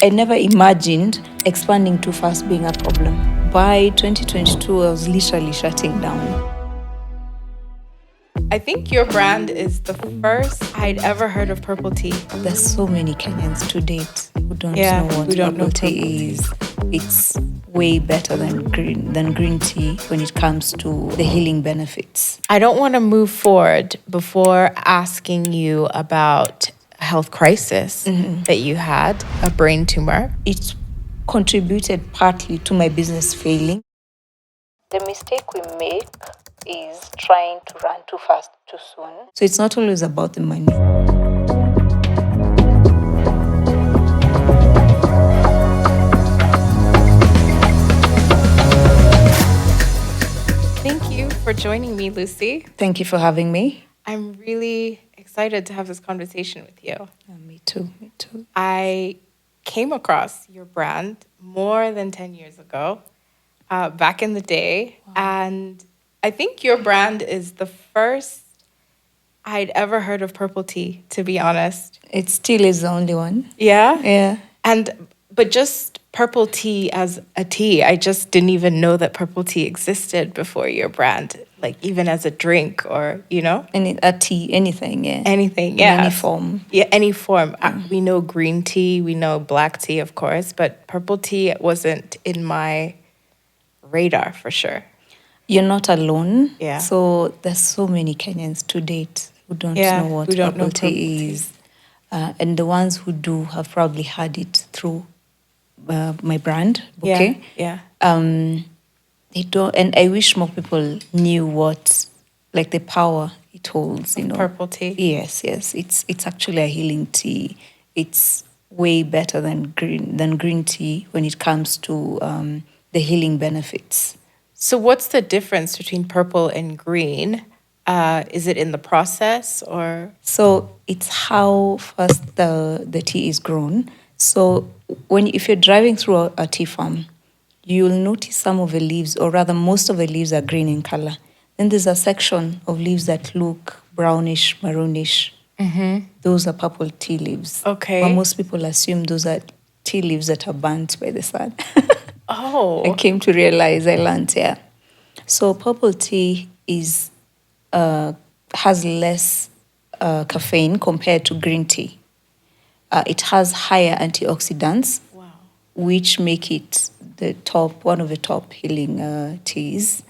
I never imagined expanding too fast being a problem. By 2022, I was literally shutting down. I think your brand is the first I'd ever heard of purple tea. There's so many Kenyans to date who don't Yeah, know what who don't know purple tea purple tea. is. It's way better than green tea when it comes to the healing benefits. I don't want to move forward before asking you about a health crisis that you had, a brain tumor. It contributed partly to my business failing. The mistake we make is trying to run too fast too soon. So it's not always about the money. Thank you for joining me, Lucy. Thank you for having me. I'm really excited to have this conversation with you. Me too. I came across your brand more than 10 years ago, back in the day. Wow. And I think your brand is the first I'd ever heard of purple tea, to be honest. It still is the only one. Yeah? Yeah. But just purple tea as a tea, I just didn't even know that purple tea existed before your brand, like even as a drink or, A tea, anything, yeah. Anything, yeah. In any form. Yeah, any form. We know green tea, we know black tea, of course, but purple tea wasn't in my radar for sure. You're not alone. Yeah. So there's so many Kenyans to date who don't know what purple tea is. And the ones who do have probably had it through my brand, BU.KE. Yeah. They don't, and I wish more people knew what, like the power it holds. Purple tea. Yes. It's actually a healing tea. It's way better than green tea when it comes to the healing benefits. So what's the difference between purple and green? Is it in the process or? So it's how fast the tea is grown. So if you're driving through a tea farm, you'll notice some of the leaves, or rather most of the leaves are green in color. Then there's a section of leaves that look brownish, maroonish. Mm-hmm. Those are purple tea leaves. Okay. But most people assume those are tea leaves that are burnt by the sun. Oh. I came to realize, I learned, yeah. So purple tea has less caffeine compared to green tea. It has higher antioxidants, Wow. which make it one of the top healing teas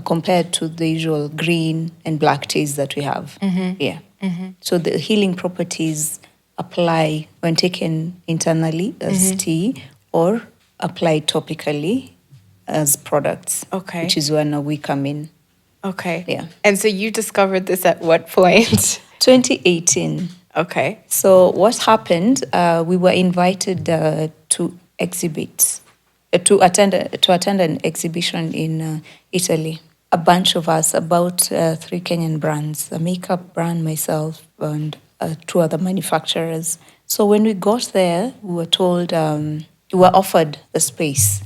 compared to the usual green and black teas that we have. Mm-hmm. Yeah. Mm-hmm. So the healing properties apply when taken internally as tea or applied topically as products. Okay. Which is where now we come in. Okay. Yeah. And so you discovered this at what point? 2018. Okay. So what happened? We were invited to exhibit, to attend an exhibition in Italy. A bunch of us, about 3 Kenyan brands, a makeup brand, myself, and 2 other manufacturers. So when we got there, we were told, we were offered a space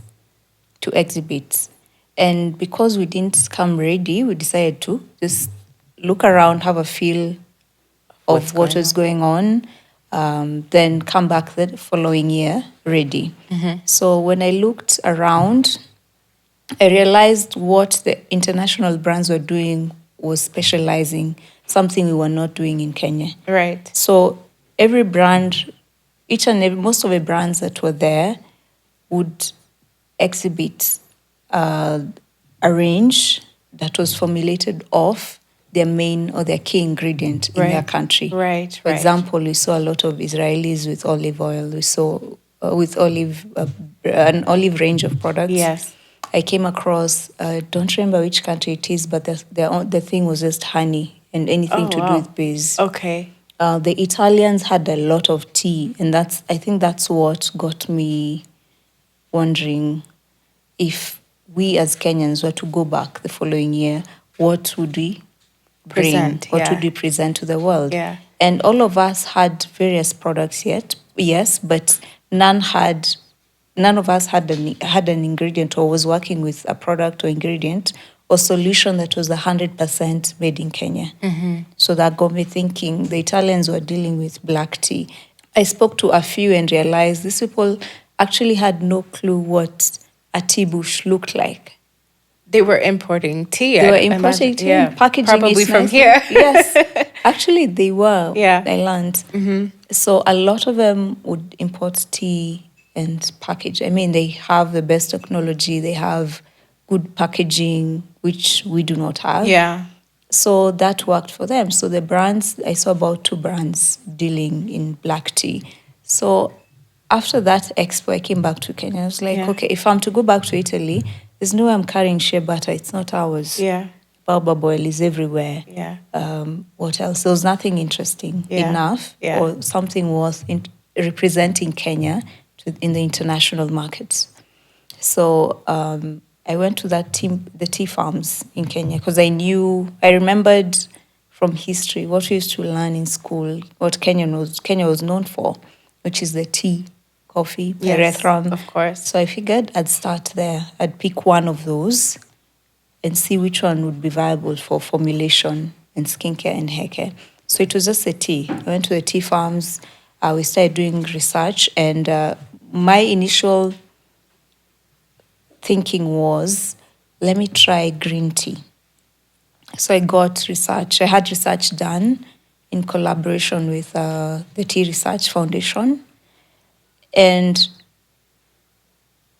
to exhibit. And because we didn't come ready, we decided to just look around, have a feel of what was going on, then come back the following year ready. Mm-hmm. So when I looked around, I realized what the international brands were doing was specializing, something we were not doing in Kenya. Right. So every brand, most of the brands that were there would exhibit a range that was formulated off their main or their key ingredient in their country. Right. For example, we saw a lot of Israelis with olive oil. We saw an olive range of products. Yes. I came across, don't remember which country it is, but the thing was just honey and anything to do with bees. Okay. The Italians had a lot of tea, and I think that's what got me wondering if we as Kenyans were to go back the following year, what would we bring? What would we present to the world? Yeah. And all of us had various products yes, but none of us had an ingredient or was working with a product or ingredient or solution that was 100% made in Kenya. Mm-hmm. So that got me thinking. The Italians were dealing with black tea. I spoke to a few and realized these people actually had no clue what a tea bush looked like. They were importing tea. They were I imagine. importing tea, Yeah, packaging probably is from nice. here. Yes, actually they were. Yeah. I learned. So a lot of them would import tea and package. I mean, they have the best technology. They have good packaging, which we do not have. Yeah. So that worked for them. So the brands, I saw about 2 brands dealing in black tea. So after that expo, I came back to Kenya. I was like, Yeah. okay, if I'm to go back to Italy, there's no way I'm carrying shea butter. It's not ours. Yeah. Baobab oil is everywhere. Yeah. What else? There was nothing interesting Yeah. enough Yeah. or something worth representing Kenya in the international markets. So I went to the tea farms in Kenya because I remembered from history what we used to learn in school, what Kenya was known for, which is the tea, coffee, Yes, pyrethrum. of course. So I figured I'd start there. I'd pick one of those and see which one would be viable for formulation and skincare and hair care. So it was just the tea. I went to the tea farms. We started doing research, and my initial thinking was, let me try green tea. So I had research done in collaboration with the Tea Research Foundation. And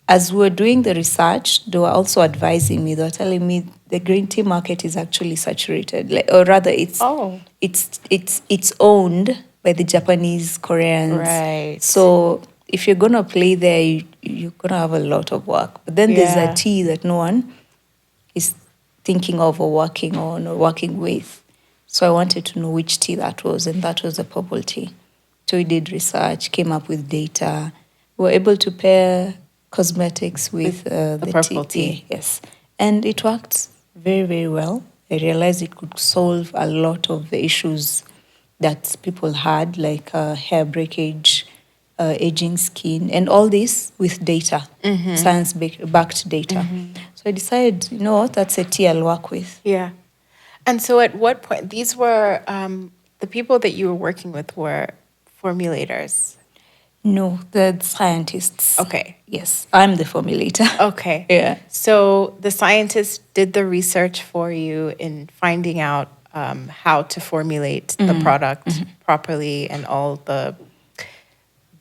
as we were doing the research, they were also advising me, they were telling me the green tea market is actually saturated, or rather it's owned by the Japanese, Koreans. Right. So if you're going to play there, you're going to have a lot of work. But then there's a tea that no one is thinking of or working on or working with. So I wanted to know which tea that was, and that was the purple tea. So we did research, came up with data. We were able to pair cosmetics with the purple tea. Yes. And it worked very, very well. I realized it could solve a lot of the issues that people had, like hair breakage, aging skin, and all this with data, science-backed data. So I decided, you know what, that's a tea I'll work with. Yeah. And so at what point, these were, the people that you were working with were formulators? No, the scientists. Okay. Yes, I'm the formulator. Okay. Yeah. So the scientists did the research for you in finding out how to formulate the product properly and all the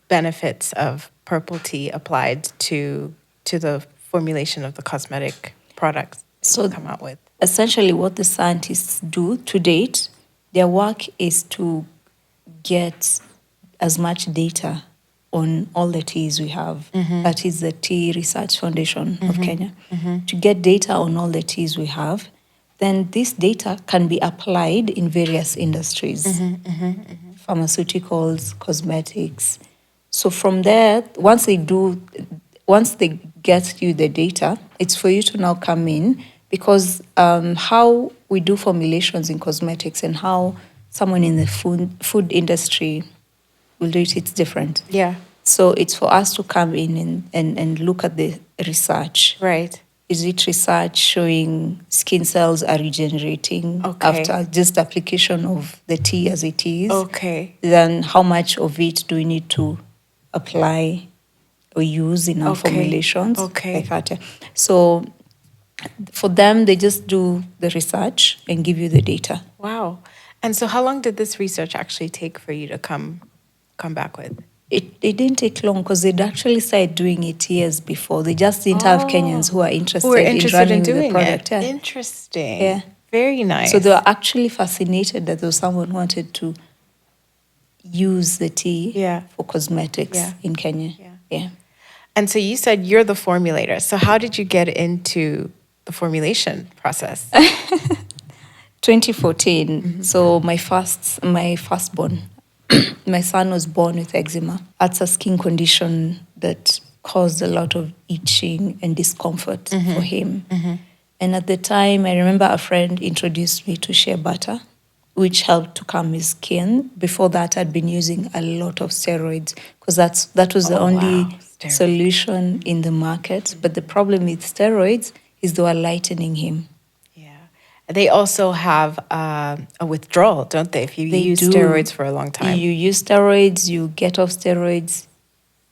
benefits of purple tea applied to the formulation of the cosmetic products So come out with. Essentially, what the scientists do to date, their work is to get as much data on all the teas we have. That is the Tea Research Foundation of Kenya. To get data on all the teas we have, then this data can be applied in various industries, pharmaceuticals, cosmetics. So from there, once they get you the data, it's for you to now come in, because how we do formulations in cosmetics and how someone in the food industry will do it, it's different. Yeah. So it's for us to come in and look at the research. Right. Is it research showing skin cells are regenerating after just application of the tea as it is? Okay. Then how much of it do we need to apply or use in our formulations? Okay. Like that. So for them, they just do the research and give you the data. Wow. And so how long did this research actually take for you to come back with? It didn't take long because they'd actually started doing it years before. They just didn't have Kenyans who are interested in running with the product. Yeah. Interesting. Yeah. Very nice. So they were actually fascinated that there was someone who wanted to use the tea for cosmetics in Kenya. Yeah. And so you said you're the formulator. So how did you get into the formulation process? 2014. So my firstborn, my son was born with eczema. That's a skin condition that caused a lot of itching and discomfort for him. And at the time, I remember a friend introduced me to shea butter, which helped to calm his skin. Before that, I'd been using a lot of steroids because that was the only solution in the market. But the problem with steroids is they were lightening him. they also have a withdrawal, don't they? If you They use do. steroids for a long time. You use steroids, you get off steroids,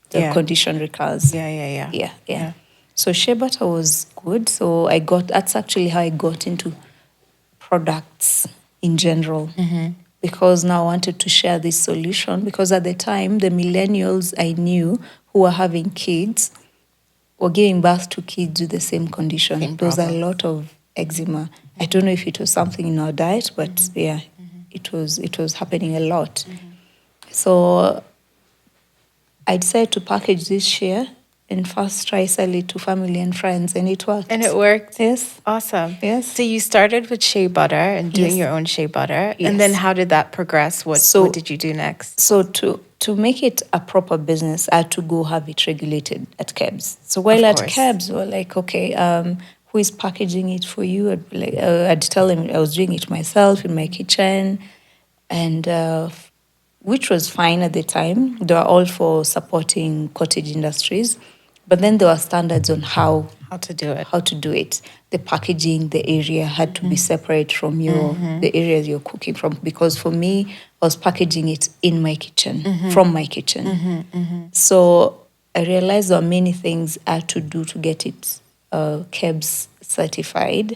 the Yeah. condition recurs. Yeah. So shea butter was good. So that's actually how I got into products in general. Because now I wanted to share this solution, because at the time, the millennials I knew who were having kids were giving birth to kids with the same condition. Same There was a problem. lot of eczema. I don't know if it was something in our diet, but yeah, it was happening a lot. So I decided to package this share and first try sell it to family and friends, and it worked. And it worked? Yes. Awesome. Yes. So you started with shea butter and doing Yes. your own shea butter. Yes. And then how did that progress? What did you do next? So to make it a proper business, I had to go have it regulated at KEBS. So while at KEBS, we're like, okay, who is packaging it for you? I'd tell them I was doing it myself in my kitchen, and which was fine at the time. They were all for supporting cottage industries, but then there were standards on how to do it. How to do it. The packaging, the area had to be separate from the areas you're cooking from. Because for me, I was packaging it in my kitchen, from my kitchen. So I realized there are many things I had to do to get it KEBS certified.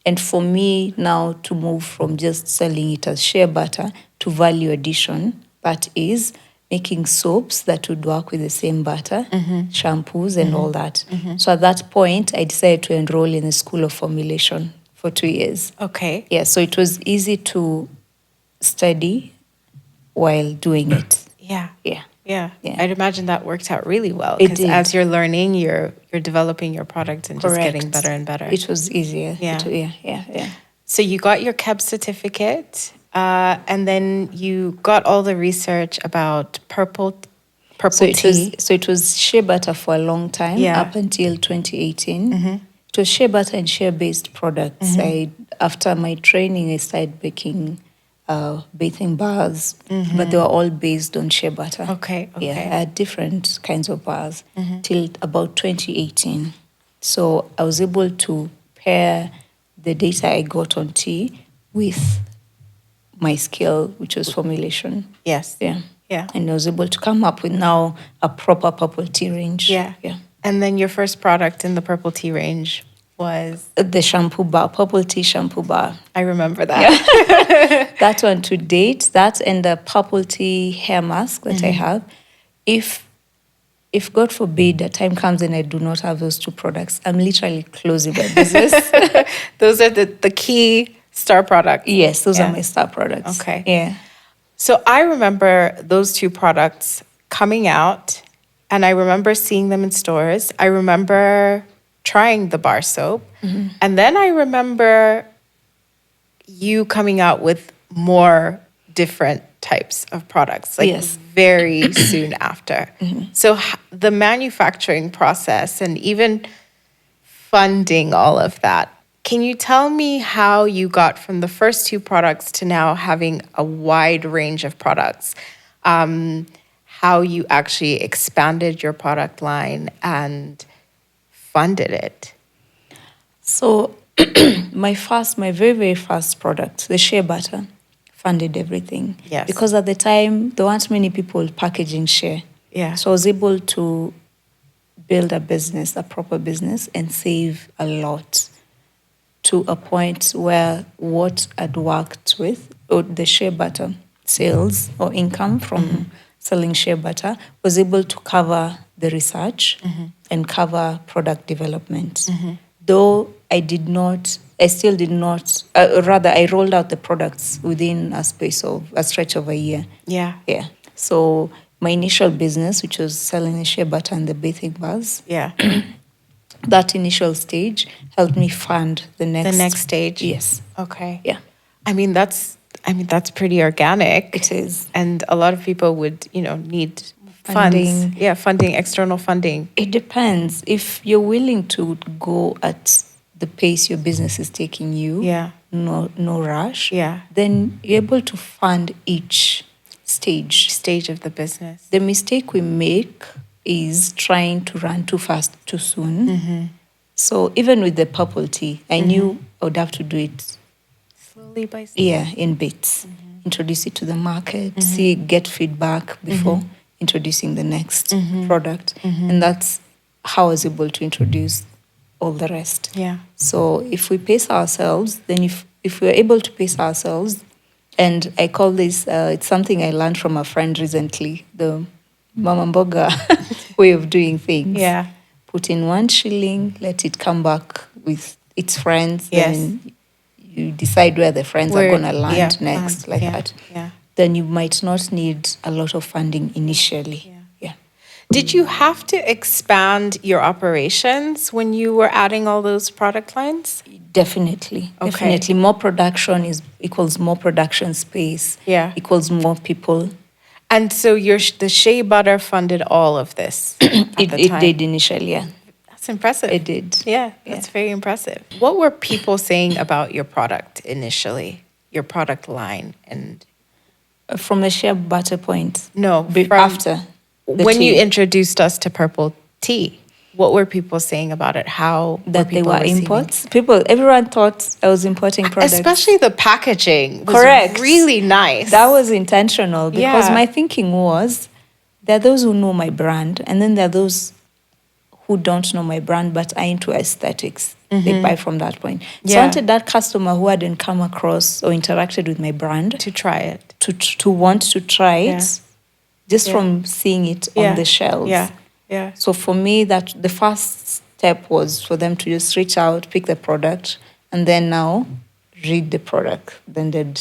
And for me now to move from just selling it as shea butter to value addition, that is making soaps that would work with the same butter, shampoos and all that. So at that point, I decided to enroll in the School of Formulation for 2 years. Okay. Yeah, so it was easy to study while doing it. Yeah. Yeah. Yeah. Yeah. I'd imagine that worked out really well. It Because did. as you're learning, you're developing your product and just getting Correct. better and better. It was easier. Yeah. Yeah. So you got your KEBS certificate, and then you got all the research about purple tea. It was shea butter for a long time, Yeah. up until 2018. It was shea butter and shea-based products. After my training, I started baking bathing bars, but they were all based on shea butter. Okay. Yeah, I had different kinds of bars till about 2018. So I was able to pair the data I got on tea with my skill, which was formulation. Yes. Yeah. Yeah. And I was able to come up with now a proper purple tea range. Yeah. And then your first product in the purple tea range was? The shampoo bar, purple tea shampoo bar. I remember that. Yeah. That one to date, that and the purple tea hair mask that I have. If God forbid a time comes and I do not have those two products, I'm literally closing my business. Those are the key star products. Yes, those are my star products. Okay. Yeah. So I remember those two products coming out, and I remember seeing them in stores. I remember trying the bar soap. And then I remember you coming out with more different types of products, like very soon after. So the manufacturing process and even funding all of that, can you tell me how you got from the first two products to now having a wide range of products? How you actually expanded your product line and funded it? So my very, very first product, the shea butter, funded everything. Yes. Because at the time, there weren't many people packaging shea. Yeah. So I was able to build a business, a proper business, and save a lot to a point where what I'd worked with, or the shea butter sales or income from selling shea butter, was able to cover the research and cover product development. Though I still did not, rather I rolled out the products within a stretch of a year. Yeah. Yeah. So my initial business, which was selling the shea butter and the bathing bars, Yeah. that initial stage helped me fund the next stage. Yes. Okay. Yeah. I mean that's pretty organic. It is. And a lot of people would, need Funding. funds. Yeah, funding, external funding. It depends. If you're willing to go at the pace your business is taking you, no rush, then you're able to fund each stage of the business. The mistake we make is trying to run too fast, too soon. So even with the purple tea, I knew I would have to do it slowly by slowly. Yeah, in bits. Introduce it to the market, see, get feedback before introducing the next product. And that's how I was able to introduce all the rest. Yeah. So if we pace ourselves, then if we're able to pace ourselves, and I call this, it's something I learned from a friend recently, the Mama Mboga way of doing things. Yeah. Put in 1 shilling, let it come back with its friends, Yes. then you decide where the friends are going to land next, like that. Yeah. Then you might not need a lot of funding initially. Yeah. Did you have to expand your operations when you were adding all those product lines? Definitely. Okay. Definitely. More production equals more production space. Yeah. Equals more people. And so the Shea butter funded all of this at the time? It did initially, yeah. That's impressive. It did. Yeah, that's very impressive. What were people saying about your product initially, your product line? And from the Shea butter point? No, after the when you tea. introduced us to purple tea, what were people saying about it? How that they were receiving? imports? Everyone thought I was importing products. Especially the packaging was Correct. really nice. That was intentional because Yeah. my thinking was there are those who know my brand, and then there are those who don't know my brand but are into aesthetics. They buy from that point. So I Yeah. wanted that customer who hadn't come across or interacted with my brand to try it. to want to try it Yeah. just Yeah. from seeing it Yeah. on the shelves. Yeah, yeah. So for me, that the first step was for them to just reach out, pick the product, and then now read the product. Then they'd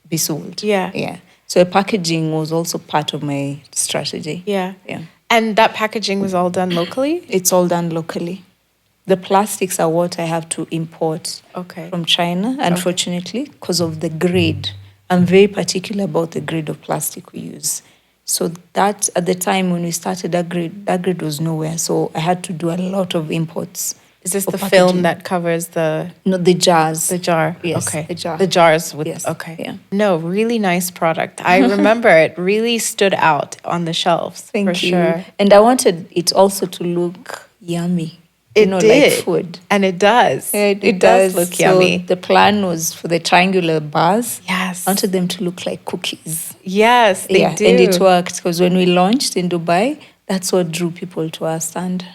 be sold. Yeah. Yeah. So packaging was also part of my strategy. Yeah. Yeah. And that packaging was all done locally? It's all done locally. The plastics are what I have to import Okay. from China, unfortunately, because of the grade. I'm very particular about the grade of plastic we use. So that at the time when we started that grade was nowhere. So I had to do a lot of imports. Is this for the packaging. film that covers the No, the jars. the jar? Yes, Okay. the jar. The jars with Yes, okay. yeah. No, really nice product. I remember it really stood out on the shelves. Thank for you. Sure. And I wanted it also to look yummy. It like did. food. And it does. It does look so yummy. The plan was for the triangular bars. Yes. I wanted them to look like cookies. Yes, they do. And it worked because when we launched in Dubai, that's what drew people to our stand.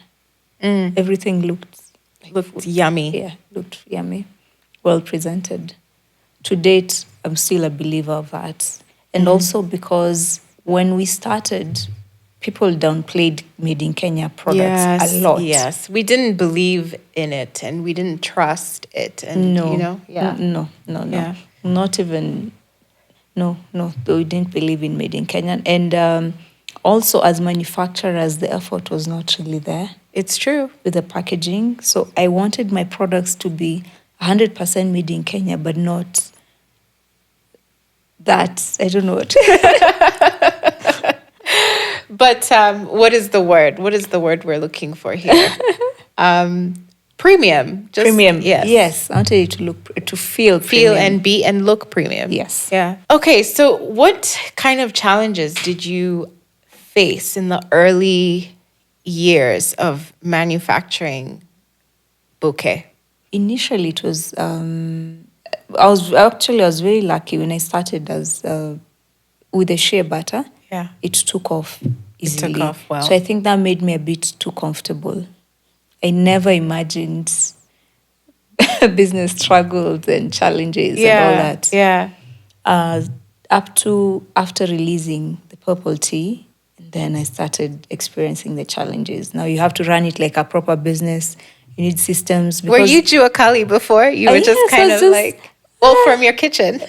Everything looked yummy. Yeah, looked yummy, well presented. To date, I'm still a believer of that. And also because when we started, people downplayed made in Kenya products a lot. Yes, we didn't believe in it and we didn't trust it. And, No, you know, yeah. No. Yeah. Not even, no, we didn't believe in made in Kenya. And also as manufacturers, the effort was not really there. It's true. With the packaging. So I wanted my products to be 100% made in Kenya, but not that, I don't know what. But what is the word? What is the word we're looking for here? Premium. Premium. Yes. I wanted it to look, to feel Feel premium. and be and look premium. Yes. Yeah. Okay, so what kind of challenges did you face in the early years of manufacturing BU.KE? Initially, it was, I was very lucky when I started as, with the shea butter. Yeah. It took off easily. It took off well. So I think that made me a bit too comfortable. I never imagined business struggles and challenges and all that. Yeah. Up to after releasing the purple tea, and then I started experiencing the challenges. Now you have to run it like a proper business. You need systems. Were you Juakali before? You were just yes, kind I of was like, well, from your kitchen.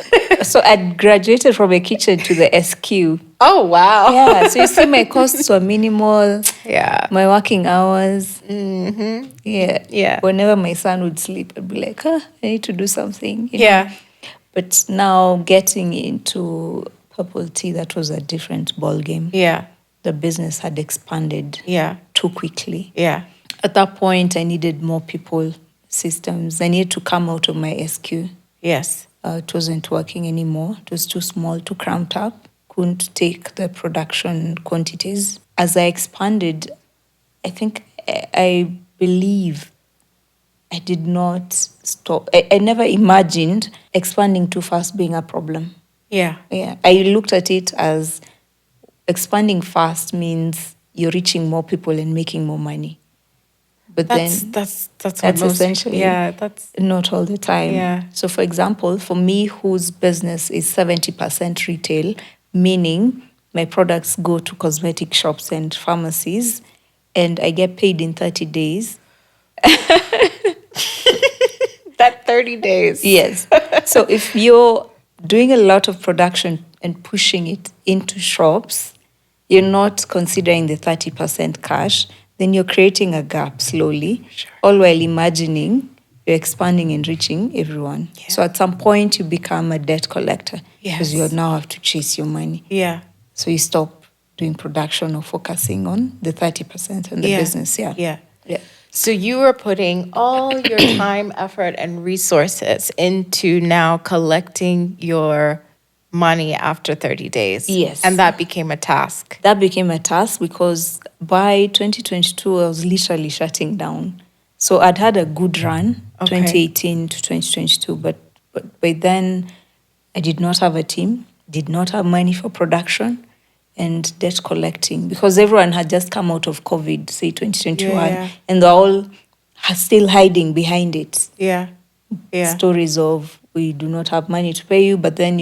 So I graduated from a kitchen to the SQ. Oh, wow. Yeah, so you see my costs were minimal. Yeah. My working hours. Mm-hmm. Yeah. Yeah. Whenever my son would sleep, I'd be like, I need to do something. you know. Yeah. But now getting into purple tea, that was a different ball game. Yeah. The business had expanded Yeah. too quickly. Yeah. At that point, I needed more people, systems. I needed to come out of my SQ. Yes. It wasn't working anymore. It was too small, too cramped up. Couldn't take the production quantities. As I expanded, I think I believe I did not stop. I never imagined expanding too fast being a problem. Yeah. Yeah, I looked at it as expanding fast means you're reaching more people and making more money. But then That's what that's most, essentially yeah, that's, not all the time. yeah. So, for example, for me, whose business is 70% retail, meaning my products go to cosmetic shops and pharmacies, and I get paid in 30 days. That 30 days. Yes. So, if you're doing a lot of production and pushing it into shops, you're not considering the 30% cash, then you're creating a gap slowly, Sure. all while imagining you're expanding and reaching everyone. Yeah. So at some point, you become a debt collector because you Yes. now have to chase your money. Yeah. So you stop doing production or focusing on the 30% and the Yeah. business. Yeah. Yeah. Yeah. So you were putting all your time, effort, and resources into now collecting your money after 30 days. Yes. And that became a task. That became a task because by 2022, I was literally shutting down. So I'd had a good run, Okay. 2018 to 2022, but by then I did not have a team, did not have money for production and debt collecting because everyone had just come out of COVID, say 2021, Yeah. and they're all still hiding behind it. Yeah. Yeah. Stories of we do not have money to pay you, but then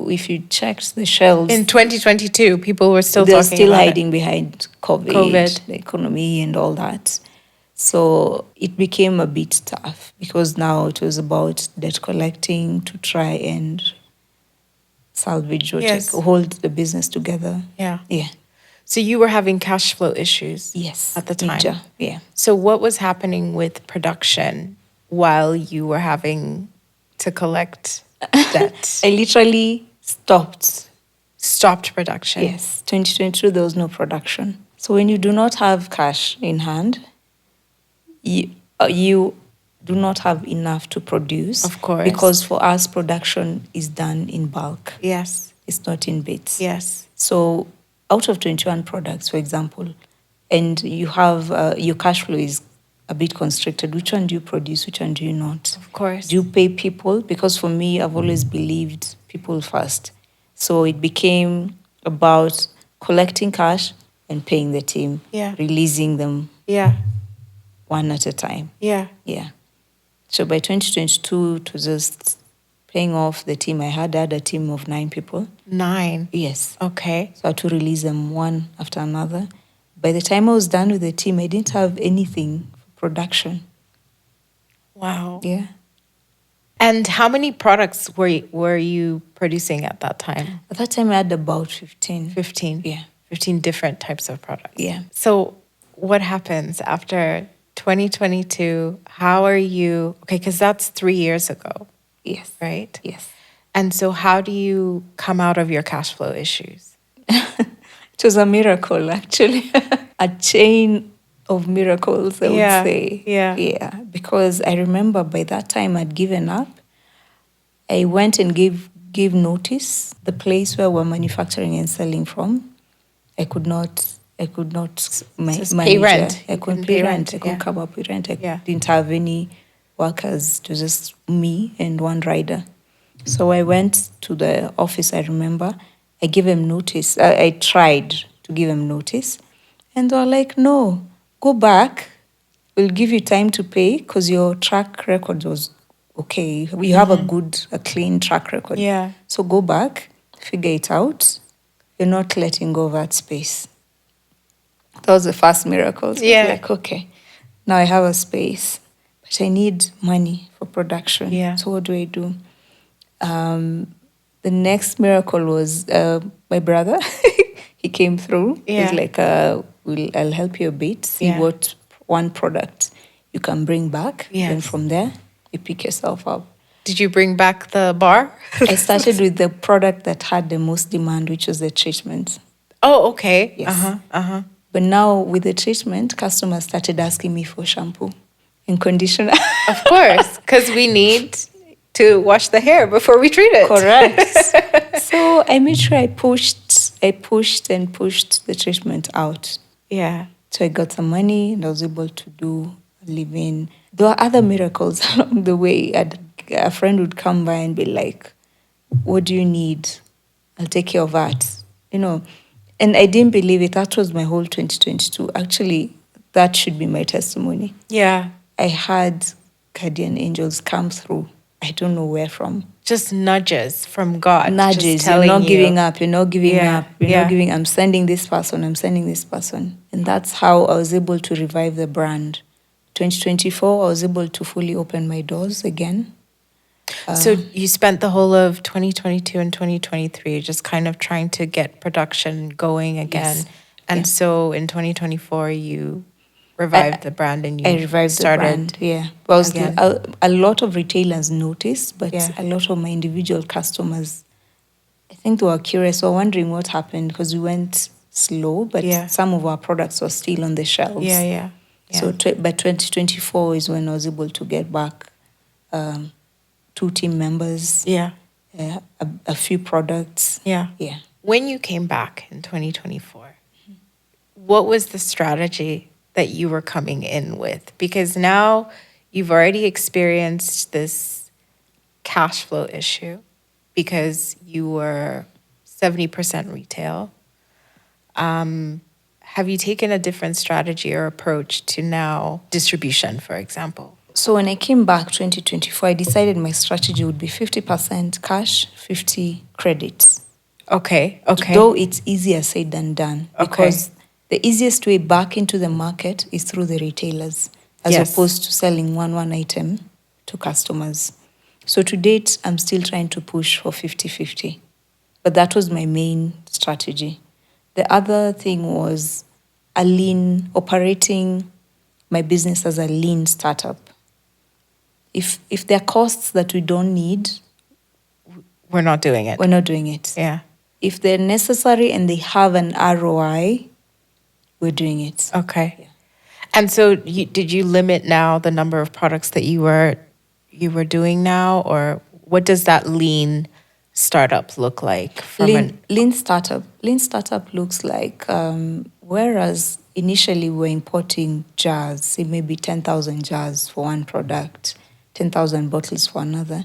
if you checked the shelves, In 2022, people were still they're talking still about hiding behind COVID. the economy and all that. So it became a bit tough because now it was about debt collecting to try and salvage or Yes. hold the business together. Yeah. Yeah. So you were having cash flow issues. Yes. At the time. Major. Yeah. So what was happening with production while you were having to collect debt? I literally Stopped production. Yes. 2022, there was no production. So when you do not have cash in hand, you do not have enough to produce. Of course. Because for us, production is done in bulk. Yes. It's not in bits. Yes. So out of 21 products, for example, and you have your cash flow is a bit constricted. Which one do you produce? Which one do you not? Of course. Do you pay people? Because for me, I've always believed people first. So it became about collecting cash and paying the team. Yeah. Releasing them Yeah. one at a time. Yeah. Yeah. So by 2022, it was just paying off the team. I had a team of 9 people. 9. Yes. Okay. So I had to release them one after another. By the time I was done with the team, I didn't have anything for production. Wow. Yeah. And how many products were you producing at that time? At that time, I had about 15. 15. Yeah. 15 different types of products. Yeah. So what happens after 2022? How are you? Okay, because that's 3 years ago, Yes. right? Yes. And so how do you come out of your cash flow issues? It was a miracle, actually. A chain of miracles, I would say. Yeah. Yeah. Because I remember by that time I'd given up. I went and gave notice. The place where we're manufacturing and selling from, I could not Just manage. pay rent. I You couldn't couldn't pay pay rent. rent, I couldn't yeah. come up with rent. I Yeah. didn't have any workers. It was just me and one rider. So I went to the office, I remember. I gave him notice. I tried to give him notice. And they were like, no, go back. We'll give you time to pay because your track record was okay. You have a clean track record. Yeah. So go back, figure it out. You're not letting go of that space. That was the first miracle. So I Yeah. was like, okay, now I have a space, but I need money for production. Yeah. So what do I do? The next miracle was my brother. He came through. Yeah. He's like, I'll help you a bit. See Yeah. what one product you can bring back. Yes. And from there, you pick yourself up. Did you bring back the bar? I started with the product that had the most demand, which was the treatment. Oh, okay. Yes. Uh-huh. But now with the treatment, customers started asking me for shampoo and conditioner. Of course, because we need to wash the hair before we treat it. Correct. So I made sure I pushed the treatment out. Yeah. So I got some money and I was able to do leave-in. There were other miracles along the way. A friend would come by and be like, what do you need? I'll take care of that. You know, and I didn't believe it. That was my whole 2022. Actually, that should be my testimony. Yeah. I had guardian angels come through. I don't know where from. Just nudges from God. Nudges. Just telling You're not you. giving up. You're not giving Yeah, up. You're yeah. not giving. I'm sending this person. I'm sending this person. And that's how I was able to revive the brand. 2024, I was able to fully open my doors again. So you spent the whole of 2022 and 2023 just kind of trying to get production going again. Yes. And Yeah. so in 2024, you revived the brand and I you revived started. the brand. Yeah. Well, again. a lot of retailers noticed, but Yeah. a lot of my individual customers, I think they were curious or wondering what happened because we went slow, but Yeah. some of our products were still on the shelves. Yeah. So by 2024 is when I was able to get back 2 team members, Yeah. a few products. Yeah. Yeah. When you came back in 2024, what was the strategy that you were coming in with? Because now you've already experienced this cash flow issue because you were 70% retail. Have you taken a different strategy or approach to now distribution, for example? So when I came back 2024, I decided my strategy would be 50% cash, 50 credits. Okay. Though it's easier said than done because the easiest way back into the market is through the retailers as Yes. opposed to selling one item to customers. So to date, I'm still trying to push for 50-50. But that was my main strategy. The other thing was operating my business as a lean startup. If there are costs that we don't need, We're not doing it. we're not doing it. Yeah. If they're necessary and they have an ROI, we're doing it. Okay. Yeah. And so did you limit now the number of products that you were doing now, or what does that lean startup look like? Lean startup looks like, whereas initially we're importing jars, say maybe 10,000 jars for one product, 10,000 bottles for another.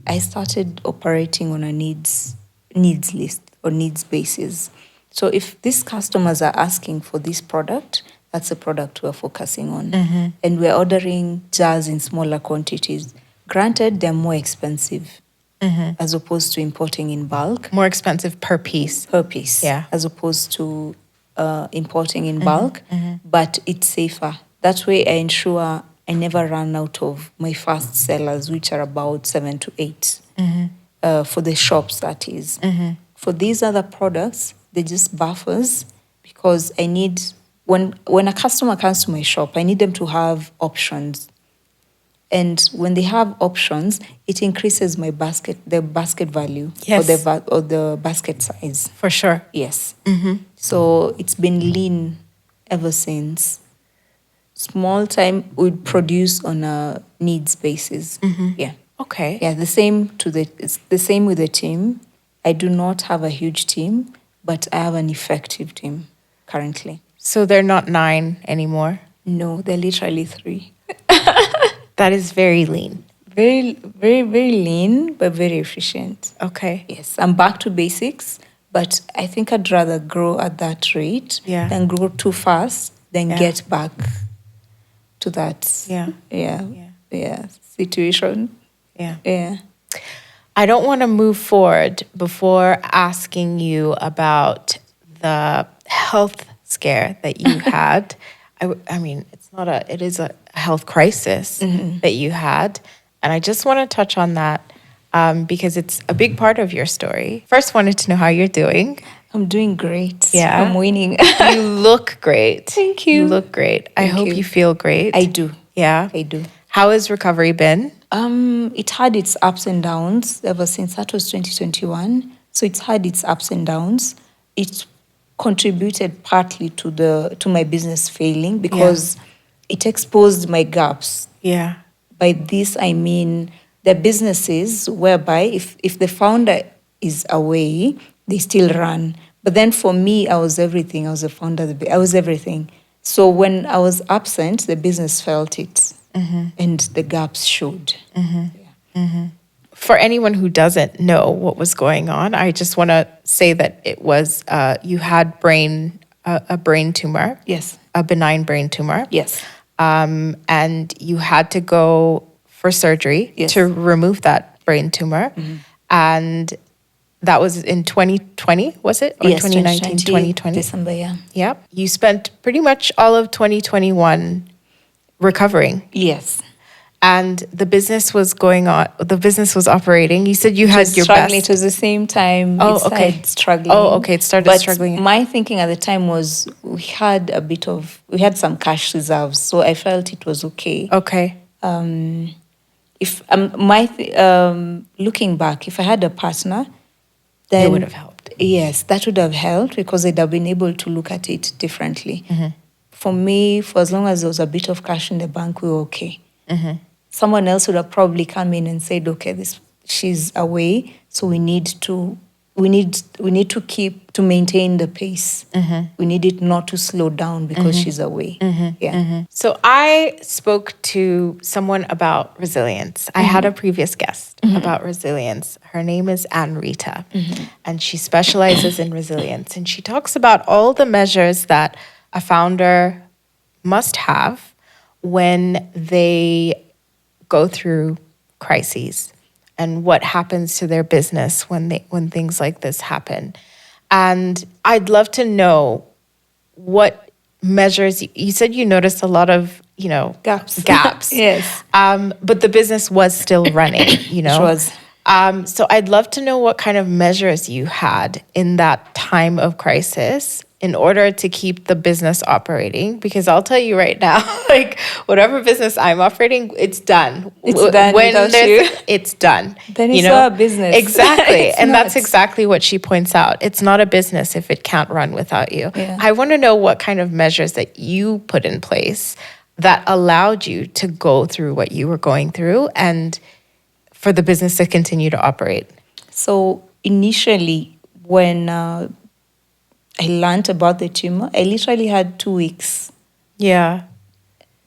I started operating on a needs list or needs basis. So if these customers are asking for this product, that's the product we're focusing on. Mm-hmm. And we're ordering jars in smaller quantities. Granted, they're more expensive as opposed to importing in bulk. More expensive per piece. Per piece. Yeah. As opposed to importing in bulk. But it's safer. That way I ensure I never run out of my fast sellers, which are about 7 to 8 for the shops, that is. For these other products, they're just buffers because I need, when a customer comes to my shop, I need them to have options. And when they have options, it increases the basket value Yes. or the basket size. For sure. Yes. So it's been lean ever since. Small time would produce on a needs basis. Yeah. Okay. Yeah, it's the same with the team. I do not have a huge team, but I have an effective team currently. So they're not 9 anymore. No, they're literally 3. That is very lean. Very, very, very lean, but very efficient. Okay. Yes, I'm back to basics, but I think I'd rather grow at that rate than grow too fast, than get back to that situation. Yeah. I don't want to move forward before asking you about the health scare that you had. I mean, it is a health crisis that you had. And I just want to touch on that because it's a big part of your story. First, wanted to know how you're doing. I'm doing great. Yeah. I'm winning. You look great. Thank you. You look great. I hope you feel great. I do. Yeah. I do. How has recovery been? It had its ups and downs ever since that was 2021. So it's had its ups and downs. It contributed partly to my business failing because it exposed my gaps. Yeah. By this, I mean the businesses whereby if the founder is away, they still run. But then for me, I was everything. I was a founder. I was everything. So when I was absent, the business felt it, and the gaps showed. For anyone who doesn't know what was going on, I just want to say that it was you had a brain tumor, Yes. a benign brain tumor. Yes. And you had to go for surgery Yes. to remove that brain tumor. And that was in 2020, was it? Or Yes, 2019, 2020? December, yeah. Yep. You spent pretty much all of 2021 recovering. Yes. And the business was going on, the business was operating. You said you had your Struggling. best. It was the same time Oh, it started okay. struggling. Oh, okay. It started but struggling. My thinking at the time was we had some cash reserves, so I felt it was okay. Okay. If looking back, if I had a partner, then It would have helped. Yes, that would have helped because they'd have been able to look at it differently. For me, for as long as there was a bit of cash in the bank, we were okay. Someone else would have probably come in and said, okay, she's away, so we need to maintain the pace. We need it not to slow down because she's away. So I spoke to someone about resilience. I had a previous guest about resilience. Her name is Ann Rita, and she specializes in resilience. And she talks about all the measures that a founder must have when they go through crises and what happens to their business when things like this happen. And I'd love to know what measures you said you noticed a lot of, gaps. Yes. But the business was still running, It was. So I'd love to know what kind of measures you had in that time of crisis in order to keep the business operating. Because I'll tell you right now, like whatever business I'm operating, it's done. It's done without you. It's done. Then it's not a business. Exactly. And not. that's exactly what she points out. It's not a business if it can't run without you. Yeah. I want to know what kind of measures that you put in place that allowed you to go through what you were going through and for the business to continue to operate. So initially, when I learned about the tumor, I literally had 2 weeks. Yeah.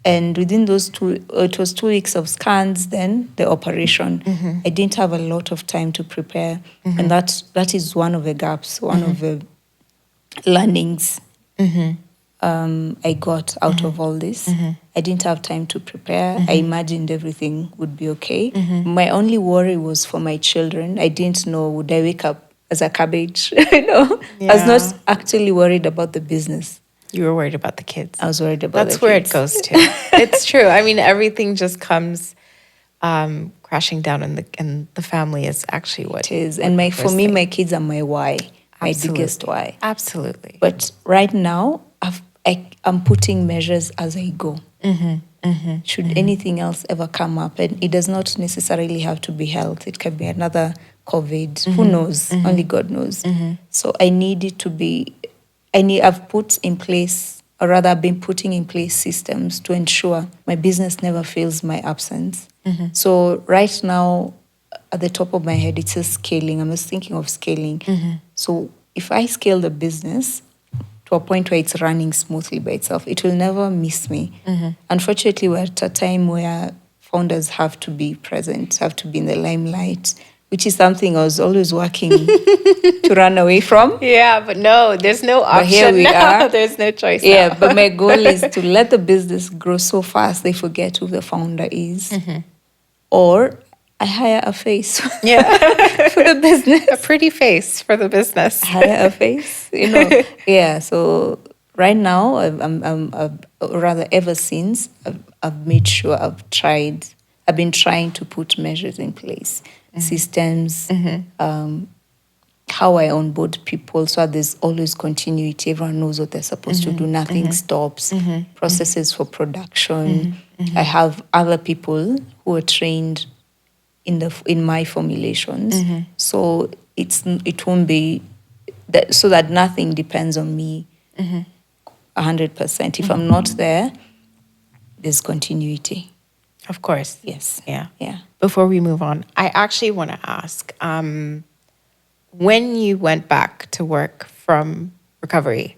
And within those it was 2 weeks of scans, then the operation. I didn't have a lot of time to prepare. And that is one of the gaps, one of the learnings I got out of all this. I didn't have time to prepare. I imagined everything would be okay. My only worry was for my children. I didn't know, would I wake up as a cabbage? I was not actually worried about the business. You were worried about the kids. I was worried about That's the where kids. it goes to. It's true. I mean, everything just comes crashing down, and the family is actually what it is. And for me, my kids are my why, my biggest why. Absolutely. But right now, I'm putting measures as I go. Should anything else ever come up, and it does not necessarily have to be health. It can be another COVID. Who knows? Only God knows. So I need it to be. I've put in place, or rather, I've been putting in place systems to ensure my business never feels my absence. So right now, at the top of my head, it says scaling. I'm just thinking of scaling. So if I scale the business to a point where it's running smoothly by itself, it will never miss me. Unfortunately, we're at a time where founders have to be present, have to be in the limelight, which is something I was always working to run away from. Yeah, but no, there's no option. But here we are. There's no choice Yeah, now. but my goal is to let the business grow so fast they forget who the founder is. Or I hire a face for the business. A pretty face for the business. Hire a face, Yeah, so right now, I've rather ever since, I've made sure I've been trying to put measures in place, systems, how I onboard people, so there's always continuity. Everyone knows what they're supposed to do. Nothing stops. Processes for production. I have other people who are trained in my formulations, so it won't be that, so that nothing depends on me 100%. If I'm not there, there's continuity. Of course. Yes. Yeah. Yeah. Before we move on, I actually want to ask, when you went back to work from recovery,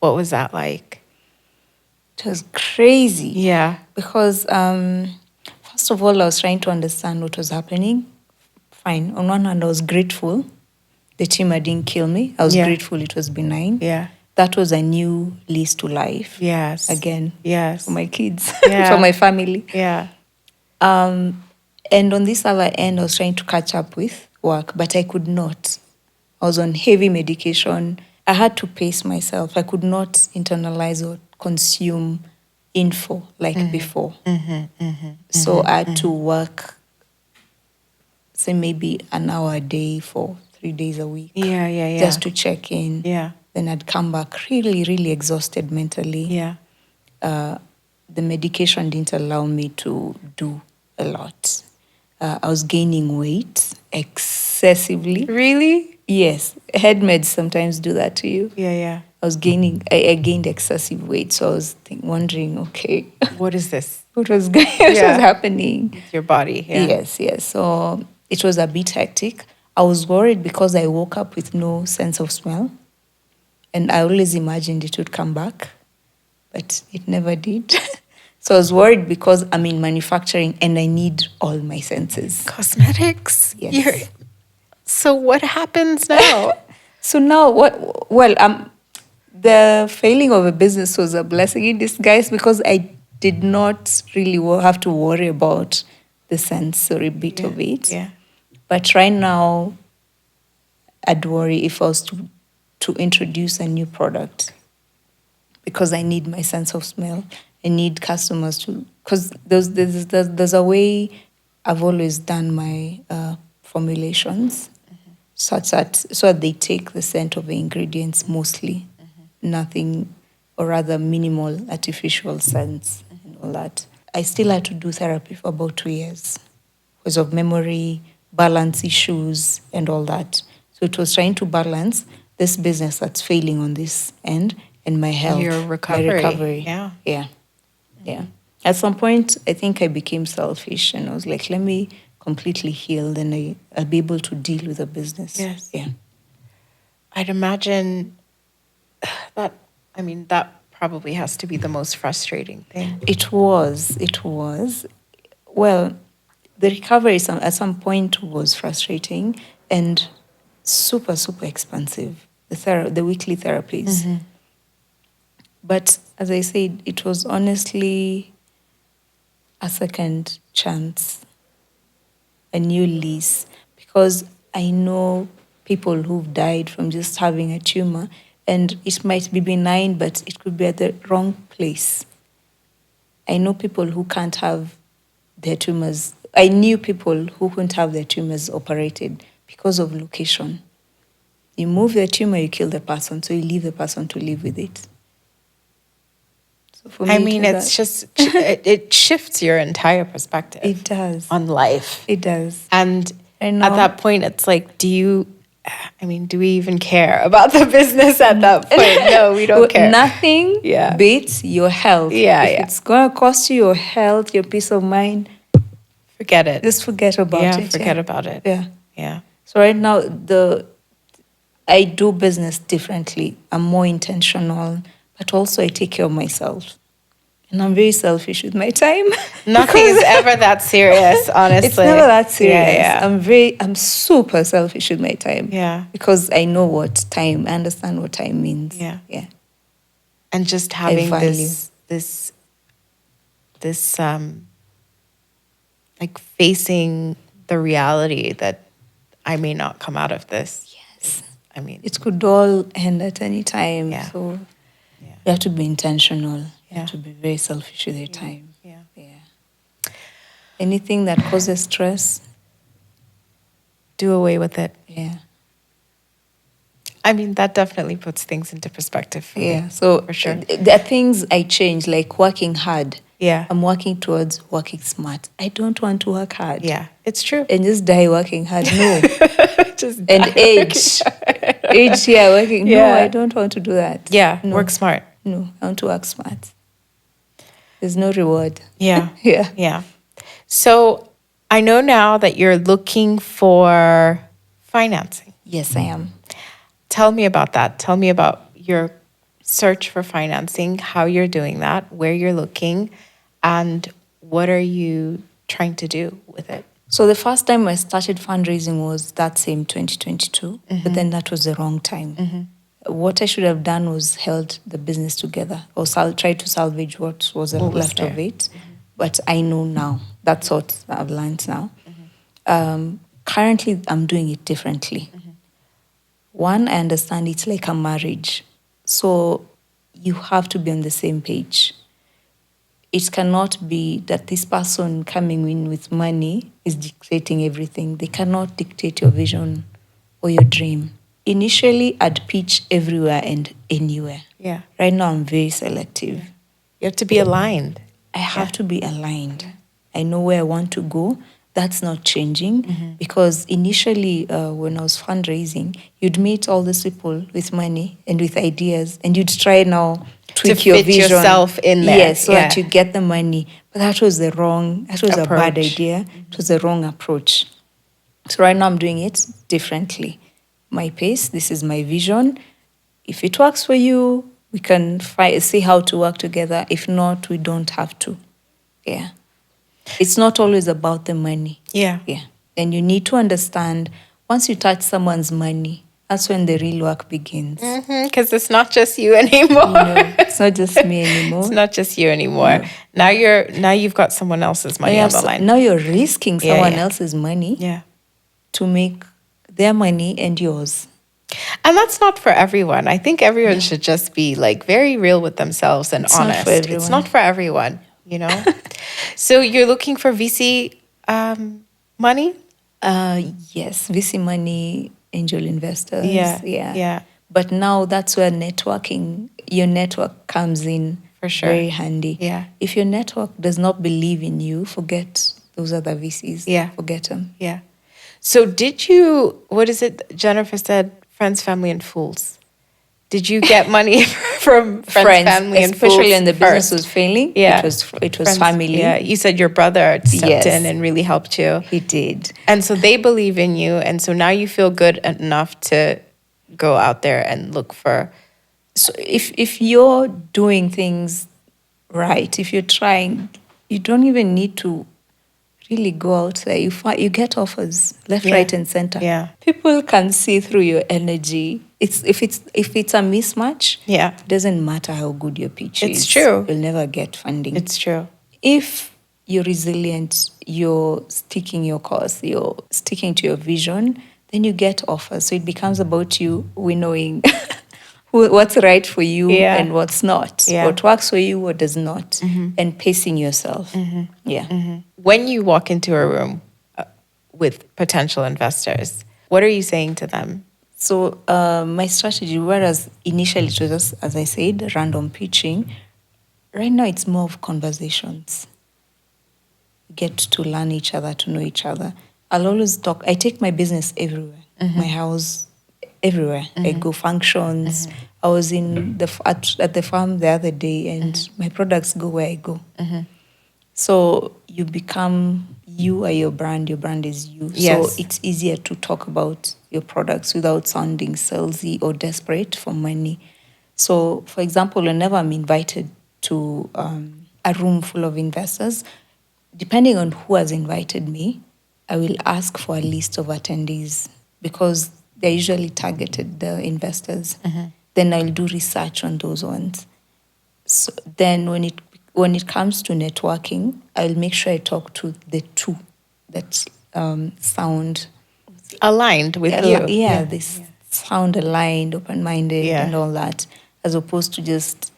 what was that like? It was crazy. Yeah. Because first of all, I was trying to understand what was happening. Fine. On one hand, I was grateful. The tumor didn't kill me. I was Yeah. grateful it was benign. Yeah. That was a new lease to life. Yes. Again. Yes. For my kids. Yeah. For my family. Yeah. And on this other end, I was trying to catch up with work, but I could not. I was on heavy medication. I had to pace myself. I could not internalize or consume info like before. So I had to work, say, maybe an hour a day for 3 days a week. Yeah. Just to check in. Yeah. Then I'd come back really, really exhausted mentally. Yeah. The medication didn't allow me to do a lot. I was gaining weight excessively. Really? Yes, head meds sometimes do that to you. Yeah. I gained excessive weight, so I was wondering, okay, What is this? what was happening? With your body? Yeah. Yes. So it was a bit hectic. I was worried because I woke up with no sense of smell, and I always imagined it would come back, but it never did. So I was worried because I'm in manufacturing and I need all my senses. Cosmetics? Yes. So what happens now? So now what? Well, the failing of a business was a blessing in disguise because I did not really have to worry about the sensory bit of it. Yeah. But right now, I'd worry if I was to introduce a new product because I need my sense of smell. I need customers to, because there's a way I've always done my formulations so that they take the scent of the ingredients mostly, nothing, or rather minimal artificial scents and all that. I still had to do therapy for about 2 years because of memory, balance issues, and all that. So it was trying to balance this business that's failing on this end and my health, Your recovery. my recovery. Yeah. Yeah. At some point, I think I became selfish and I was like, let me completely heal, then I'll be able to deal with the business. Yes. Yeah. I'd imagine that probably has to be the most frustrating thing. It was. Well, the recovery at some point was frustrating and super, super expensive. The weekly therapies. But as I said, it was honestly a second chance, a new lease, because I know people who've died from just having a tumor, and it might be benign, but it could be at the wrong place. I know people who can't have their tumors. I knew people who couldn't have their tumors operated because of location. You move the tumor, you kill the person, so you leave the person to live with it. So for me, it's just, it shifts your entire perspective. It does. On life. It does. And at that point, it's like, do we even care about the business at that point? No, we don't care. Nothing beats your health. If it's going to cost you your health, your peace of mind, forget it. Just forget about it. Forget about it. Yeah. So right now, I do business differently. I'm more intentional, but also I take care of myself. And I'm very selfish with my time. Nothing is ever that serious, honestly. It's never that serious. Yeah. I'm super selfish with my time. Yeah. Because I understand what time means. Yeah. Yeah. And just having this like facing the reality that I may not come out of this. Yes. It could all end at any time. Yeah. So you have to be intentional. You have to be very selfish with your time. Yeah. Anything that causes stress, do away with it. Yeah. That definitely puts things into perspective for me. So for sure. There are things I change, like working hard. Yeah. I'm working towards working smart. I don't want to work hard. Yeah, it's true. And just die working hard. No. Age, working. Yeah. No, I don't want to do that. Yeah, no. Work smart. No, I want to work smart. There's no reward. Yeah. Yeah. So I know now that you're looking for financing. Yes, I am. Tell me about that. Tell me about your search for financing, how you're doing that, where you're looking, and what are you trying to do with it? So the first time I started fundraising was that same 2022, but then that was the wrong time. What I should have done was held the business together or try to salvage what was left of it. But I know now. That's what I've learned now. Currently, I'm doing it differently. One, I understand it's like a marriage. So you have to be on the same page. It cannot be that this person coming in with money is dictating everything. They cannot dictate your vision or your dream. Initially, I'd pitch everywhere and anywhere. Yeah. Right now, I'm very selective. You have to be aligned. I have to be aligned. I know where I want to go. That's not changing because initially, when I was fundraising, you'd meet all these people with money and with ideas, and you'd try now tweak your fit vision. yourself in there. Yes, so that you get the money. But that was a bad idea. It was the wrong approach. So right now I'm doing it differently. My pace, this is my vision. If it works for you, we can see how to work together. If not, we don't have to. Yeah. It's not always about the money. Yeah. Yeah. And you need to understand, once you touch someone's money, that's when the real work begins. Because it's not just you anymore. It's not just me anymore. It's not just you anymore. Now you've got someone else's money on the line. Now you're risking someone else's money to make their money and yours. And that's not for everyone. I think everyone should just be like very real with themselves and honest. It's not for everyone, you know? So you're looking for VC money? Yes, VC money, angel investors. Yeah. But now that's where your network comes in. For sure. Very handy. Yeah. If your network does not believe in you, forget those other VCs. Yeah. Forget them. Yeah. So what is it Jennifer said, friends, family, and fools? Did you get money from friends, family, and fools? Especially when the business was failing. Yeah. It was family. Yeah. You said your brother stepped in and really helped you. He did. And so they believe in you. And so now you feel good enough to go out there and look for. So if you're doing things right, if you're trying, you don't even need to really go out there. You get offers left, right, and center. Yeah. People can see through your energy. If it's a mismatch, it doesn't matter how good your pitch is. It's true. You'll never get funding. It's true. If you're resilient, you're sticking your course, you're sticking to your vision, then you get offers. So it becomes about you winnowing what's right for you and what's not. What works for you, what does not, and pacing yourself. When you walk into a room with potential investors, what are you saying to them? So my strategy, whereas initially it was just, as I said, random pitching, right now it's more of conversations. Get to learn each other, to know each other. I'll always talk. I take my business everywhere. My house, everywhere. I go functions. I was at the farm the other day, and my products go where I go. So you become, you are your brand is you. Yes. So it's easier to talk about your products without sounding salesy or desperate for money. So, for example, whenever I'm invited to a room full of investors, depending on who has invited me, I will ask for a list of attendees because they're usually targeted, the investors. Then I'll do research on those ones. So then when it comes to networking, I'll make sure I talk to the two that sound aligned with you. They sound aligned, open-minded, and all that, as opposed to just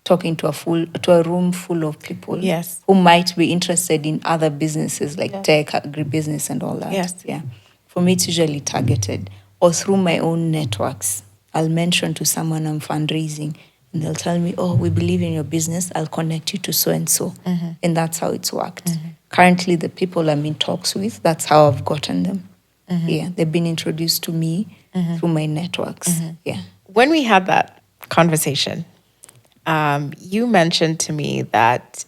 talking to a room full of people who might be interested in other businesses like tech, agribusiness, and all that. For me, it's usually targeted or through my own networks. I'll mention to someone I'm fundraising, and they'll tell me, "Oh, we believe in your business. I'll connect you to so and so," and that's how it's worked. Currently, the people I'm in talks with, that's how I've gotten them. They've been introduced to me through my networks. When we had that conversation, you mentioned to me that,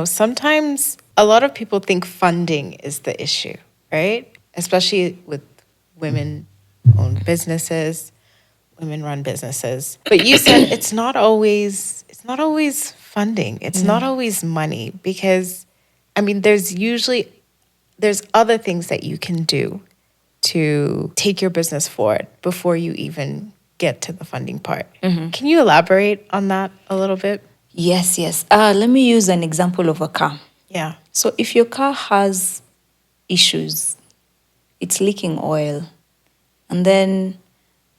sometimes a lot of people think funding is the issue, right? Especially with women-owned businesses. women-run businesses. But you said it's not always funding. It's not always money because, I mean, there's other things that you can do to take your business forward before you even get to the funding part. Can you elaborate on that a little bit? Yes, yes. Let me use an example of a car. Yeah. So if your car has issues, it's leaking oil, and then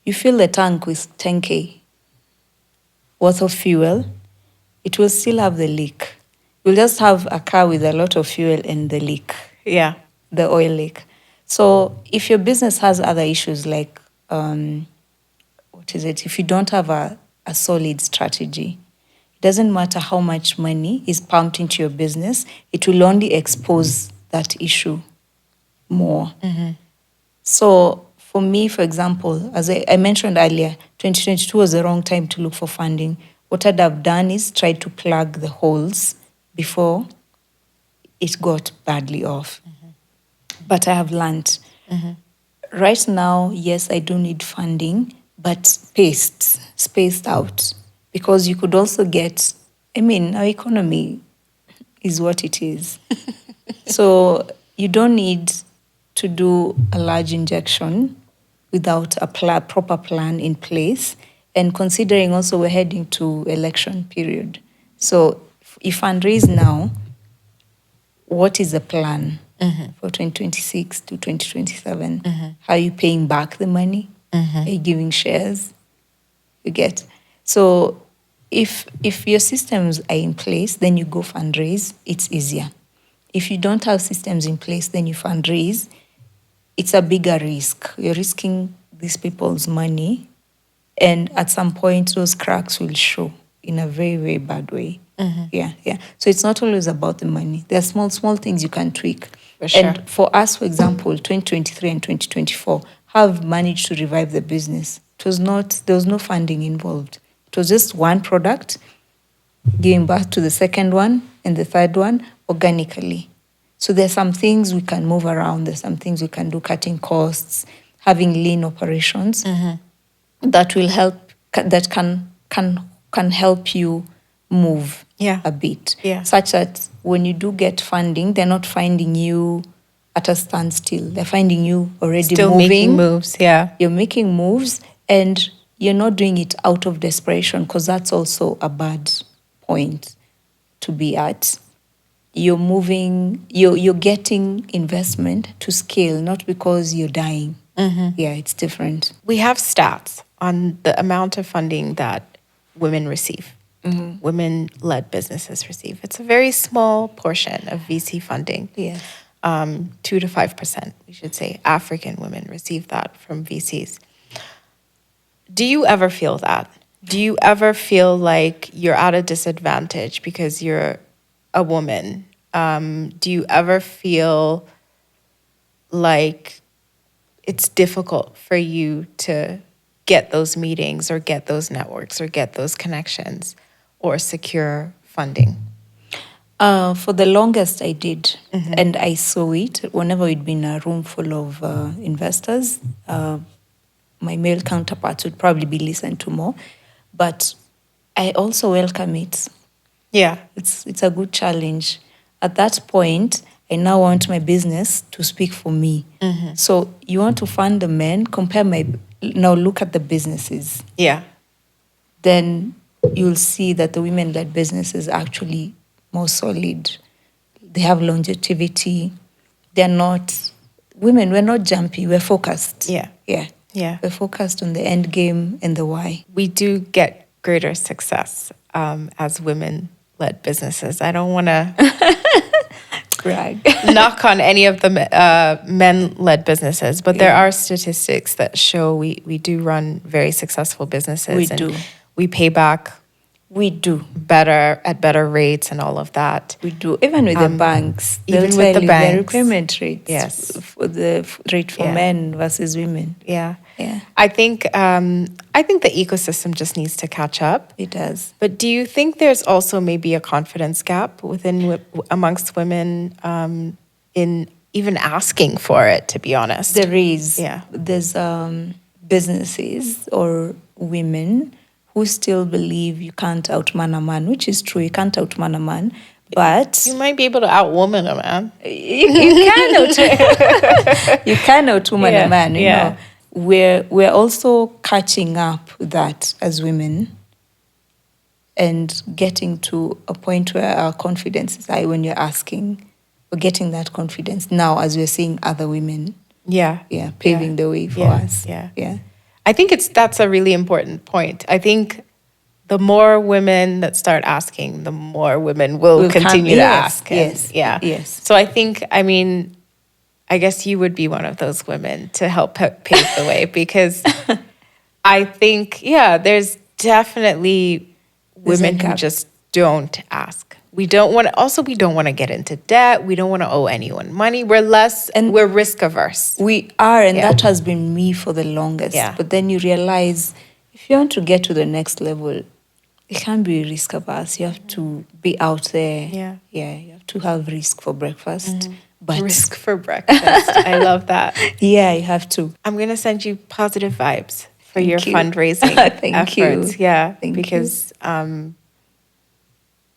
you fill the tank with 10K worth of fuel, it will still have the leak. You'll just have a car with a lot of fuel and the leak, Yeah. the oil leak. So if your business has other issues like, if you don't have a solid strategy, it doesn't matter how much money is pumped into your business, it will only expose that issue more. So for me, for example, as I mentioned earlier, 2022 was the wrong time to look for funding. What I'd have done is try to plug the holes before it got badly off. But I have learned. Right now, yes, I do need funding, but spaced out. Because you could also get, our economy is what it is. So you don't need to do a large injection without a proper plan in place. And considering also we're heading to election period. So if fundraise now, what is the plan for 2026 to 2027? How are you paying back the money? Are you giving shares? You get? So if your systems are in place, then you go fundraise, it's easier. If you don't have systems in place, then you fundraise, it's a bigger risk. You're risking these people's money, and at some point, those cracks will show in a very, very bad way. Yeah. So it's not always about the money. There are small things you can tweak. For sure. And for us, for example, 2023 and 2024 have managed to revive the business. There was no funding involved. It was just one product, giving birth to the second one and the third one organically. So there's some things we can move around. There's some things we can do, cutting costs, having lean operations that will help, that can help you move a bit. Yeah. Such that when you do get funding, they're not finding you at a standstill. They're finding you already Still moving. making moves, yeah. You're making moves and you're not doing it out of desperation, because that's also a bad point to be at. You're moving, you're getting investment to scale, not because you're dying. Yeah, it's different. We have stats on the amount of funding that women receive, women-led businesses receive. It's a very small portion of VC funding. Yeah. 2 to 5%, we should say, African women receive that from VCs. Do you ever feel that? Do you ever feel like you're at a disadvantage because you're a woman? Do you ever feel like it's difficult for you to get those meetings or get those networks or get those connections or secure funding? For the longest I did, and I saw it whenever we'd been in a room full of investors. My male counterparts would probably be listened to more, but I also welcome it. Yeah. It's a good challenge. At that point, I now want my business to speak for me. So you want to fund the men, now look at the businesses. Yeah. Then you'll see that the women-led businesses are actually more solid. They have longevity. We're not jumpy, we're focused. Yeah. We're focused on the end game and the why. We do get greater success as women-led businesses. I don't want to brag. knock on any of the men-led businesses, but there are statistics that show we do run very successful businesses. We do. We pay back. We do. Better rates and all of that. We do. Even with the banks. Even with the banks. The repayment rates. Yes. For the rate for men versus women. Yeah. Yeah. I think the ecosystem just needs to catch up. It does. But do you think there's also maybe a confidence gap amongst women in even asking for it, to be honest? There is. Yeah. There's businesses or women who still believe you can't outman a man, which is true. You can't outman a man, but You might be able to outwoman a man. you can you can outwoman a man. You know, we're also catching up with that as women, and getting to a point where our confidence is high when you're asking. We're getting that confidence now as we're seeing other women. Yeah. Yeah, paving the way for us. Yeah. Yeah. I think that's a really important point. I think the more women that start asking, the more women will continue to ask. Yes. Yeah. Yes. So I think, I mean, I guess you would be one of those women to help pave the way, because I think, there's definitely women who just don't ask. We don't want to get into debt. We don't want to owe anyone money. We're risk averse. We are, and that has been me for the longest. Yeah. But then you realize if you want to get to the next level, it can't be risk averse. You have to be out there. Yeah. Yeah. You have to have risk for breakfast. But Risk for breakfast. I love that. Yeah, you have to. I'm going to send you positive vibes for Thank your you. fundraising Thank efforts. you. Yeah. Thank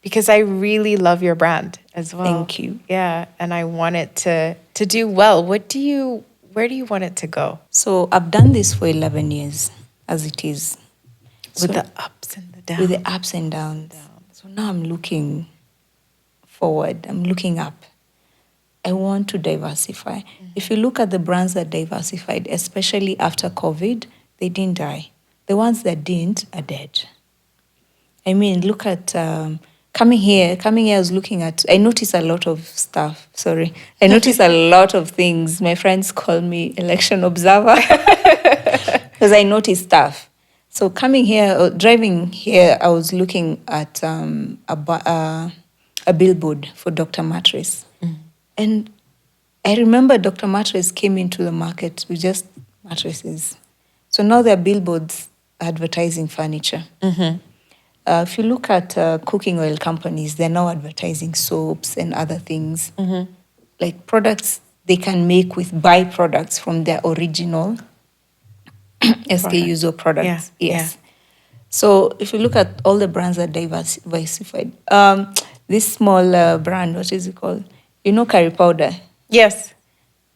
Because I really love your brand as well. Thank you. Yeah. And I want it to do well. Where do you want it to go? So I've done this for 11 years as it is. With the ups and the downs. With the ups and downs. So now I'm looking forward. I'm looking up. I want to diversify. If you look at the brands that diversified, especially after COVID, they didn't die. The ones that didn't are dead. I mean, look at coming here, I was looking at, I noticed a lot of stuff. Sorry. I noticed a lot of things. My friends call me election observer because I noticed stuff. So coming here, driving here, I was looking at a billboard for Dr. Mattress. And I remember Dr. Mattress came into the market with just mattresses. So now there are billboards advertising furniture. If you look at cooking oil companies, they're now advertising soaps and other things. Like products they can make with byproducts from their original SKUs or products. Yes. So if you look at all the brands that diversified, this small brand, what is it called? You know, curry powder. Yes.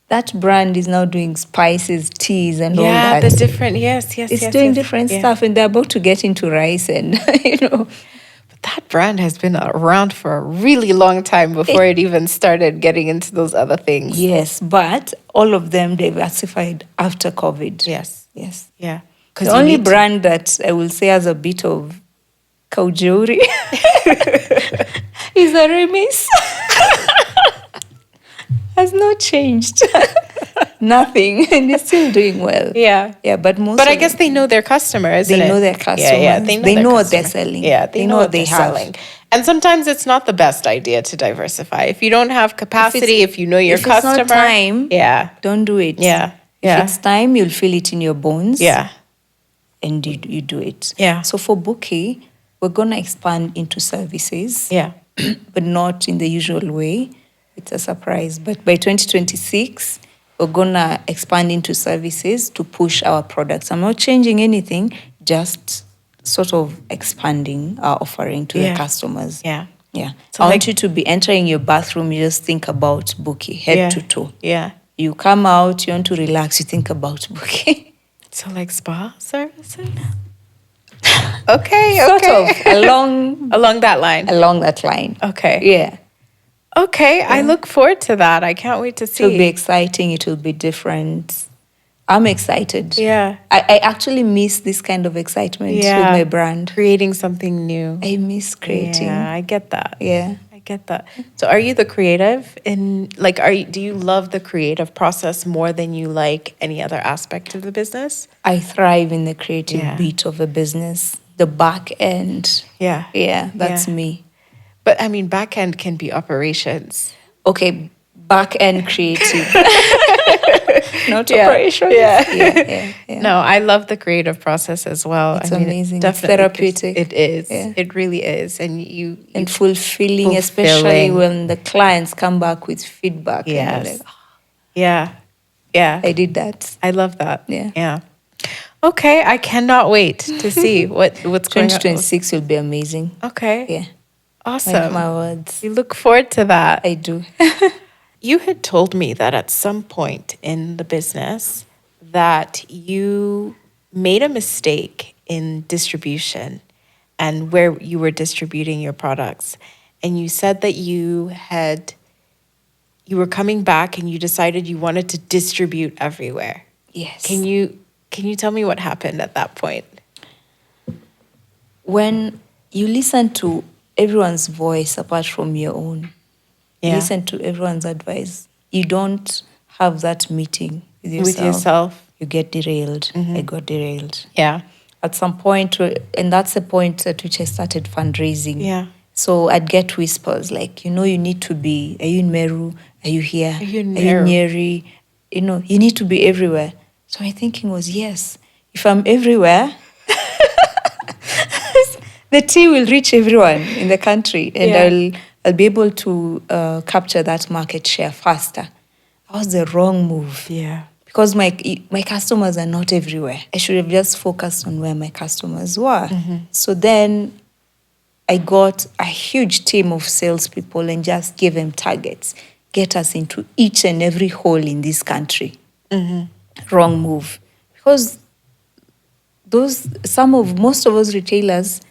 That brand is now doing spices, teas, and all that. Yeah, the different, yes. It's doing different stuff, and they're about to get into rice and, But that brand has been around for a really long time before it even started getting into those other things. Yes, but all of them diversified after COVID. Yes. Yeah. The only brand that I will say has a bit of kaujuri is a Remis. Has not changed. Nothing. And it's still doing well. Yeah. Yeah, but I guess they know their customers. They know their customers. Yeah, they know what they're selling. Yeah, they know what they they're have. selling. And sometimes it's not the best idea to diversify. If you don't have capacity, if you know your customer. If it's not time, don't do it. Yeah. If it's time, you'll feel it in your bones. Yeah. And you do it. Yeah. So for BU.KE, we're going to expand into services. Yeah. But not in the usual way. It's a surprise. But by 2026, we're going to expand into services to push our products. I'm not changing anything, just sort of expanding our offering to the customers. Yeah. So I want you to be entering your bathroom, you just think about BU.KE, head to toe. Yeah. You come out, you want to relax, you think about BU.KE. So like spa services? Okay. Sort of along that line. Along that line. Okay. Yeah. Okay, I look forward to that. I can't wait to see. It will be exciting. It will be different. I'm excited. Yeah. I actually miss this kind of excitement with my brand. Creating something new. I miss creating. Yeah, I get that. Yeah. I get that. So are you the creative do you love the creative process more than you like any other aspect of the business? I thrive in the creative beat of a business. The back end. Yeah. Yeah, that's me. But I mean, back end can be operations. Okay, back end creative. Not operations. Yeah. No, I love the creative process as well. It's amazing. It's therapeutic. It is. Yeah. It really is. And fulfilling, especially when the clients come back with feedback. Yes. And like, yeah. I did that. I love that. Yeah. Yeah. Okay, I cannot wait to see what's going on. 2026 will be amazing. Okay, Yeah. awesome. Mark my words. We look forward to that. I do. You had told me that at some point in the business that you made a mistake in distribution and where you were distributing your products. And you said that you were coming back and you decided you wanted to distribute everywhere. Yes. Can you tell me what happened at that point? When you listen to everyone's voice apart from your own, Yeah. listen to everyone's advice. You don't have that meeting with yourself. With yourself. You get derailed. I got derailed. Yeah. At some point, and that's the point at which I started fundraising. Yeah. So I'd get whispers like, you need to be, are you in Meru? Are you here? Are you in Are you Meru? Nyeri? You need to be everywhere. So my thinking was, yes, if I'm everywhere, the tea will reach everyone in the country, and Yeah. I'll be able to capture that market share faster. That was the wrong move. Yeah. Because my customers are not everywhere. I should have just focused on where my customers were. So then I got a huge team of salespeople and just gave them targets. Get us into each and every hole in this country. Wrong move. Because most of those retailers